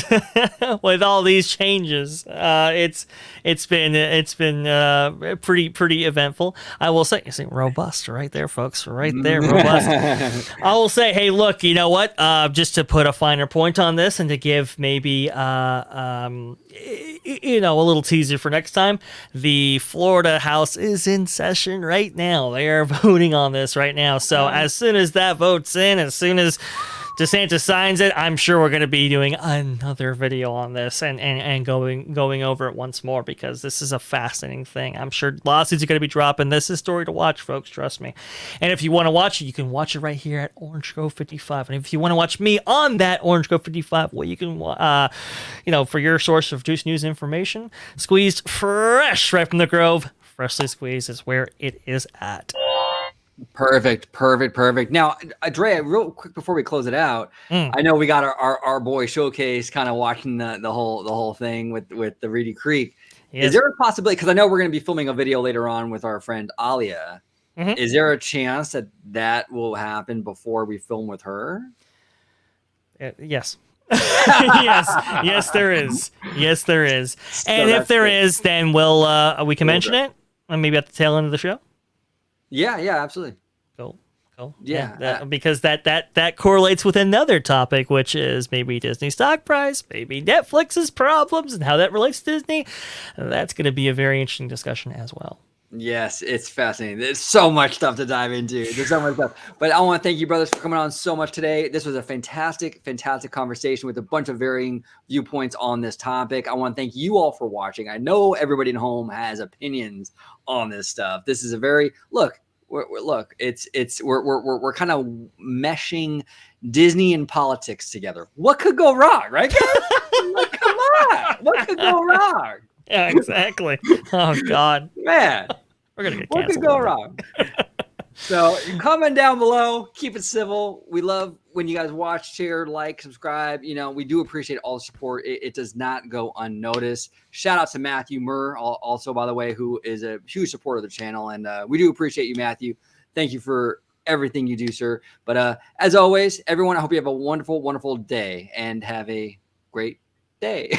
with all these changes. It's been pretty eventful. I will say, you see, robust right there, folks, right there, robust. I will say, hey, look, you know what? Just to put a finer point on this and to give maybe a little teaser for next time. The Florida House is in session right now. They are voting on this right now. So as soon as that vote's in, as soon as DeSantis signs it, I'm sure we're going to be doing another video on this and going over it once more, because this is a fascinating thing. I'm sure lawsuits are going to be dropping. This is a story to watch, folks. Trust me. And if you want to watch it, you can watch it right here at Orange Grove 55. And if you want to watch me on that Orange Grove 55, well, you can, for your source of juice news information, squeezed fresh right from the Grove. Freshly Squeezed is where it is at. Perfect. Now, Drea, real quick before we close it out, I know we got our boy Showcase kind of watching the whole thing with the Reedy Creek. Yes. Is there a possibility, because I know we're going to be filming a video later on with our friend Alia, is there a chance that will happen before we film with her? Yes. yes, there is. Yes, there is. And if there is, then we can mention it, and maybe at the tail end of the show. Yeah, absolutely. Cool. Yeah, because that correlates with another topic, which is maybe Disney stock price, maybe Netflix's problems, and how that relates to Disney. That's going to be a very interesting discussion as well. Yes, it's fascinating. There's so much stuff to dive into. There's so much stuff. But I want to thank you, brothers, for coming on so much today. This was a fantastic conversation with a bunch of varying viewpoints on this topic. I want to thank you all for watching. I know everybody at home has opinions on this stuff. This is a very we're kind of meshing Disney and politics together. What could go wrong, right, guys? Come on, what could go wrong? Yeah, exactly. Oh God, man. We're gonna get what canceled. Could go wrong? So comment down below. Keep it civil. We love when you guys watch, share, like, subscribe. We do appreciate all the support. It does not go unnoticed. Shout out to Matthew Murr, also, by the way, who is a huge supporter of the channel. And we do appreciate you, Matthew. Thank you for everything you do, sir. But as always, everyone, I hope you have a wonderful, wonderful day and have a great day.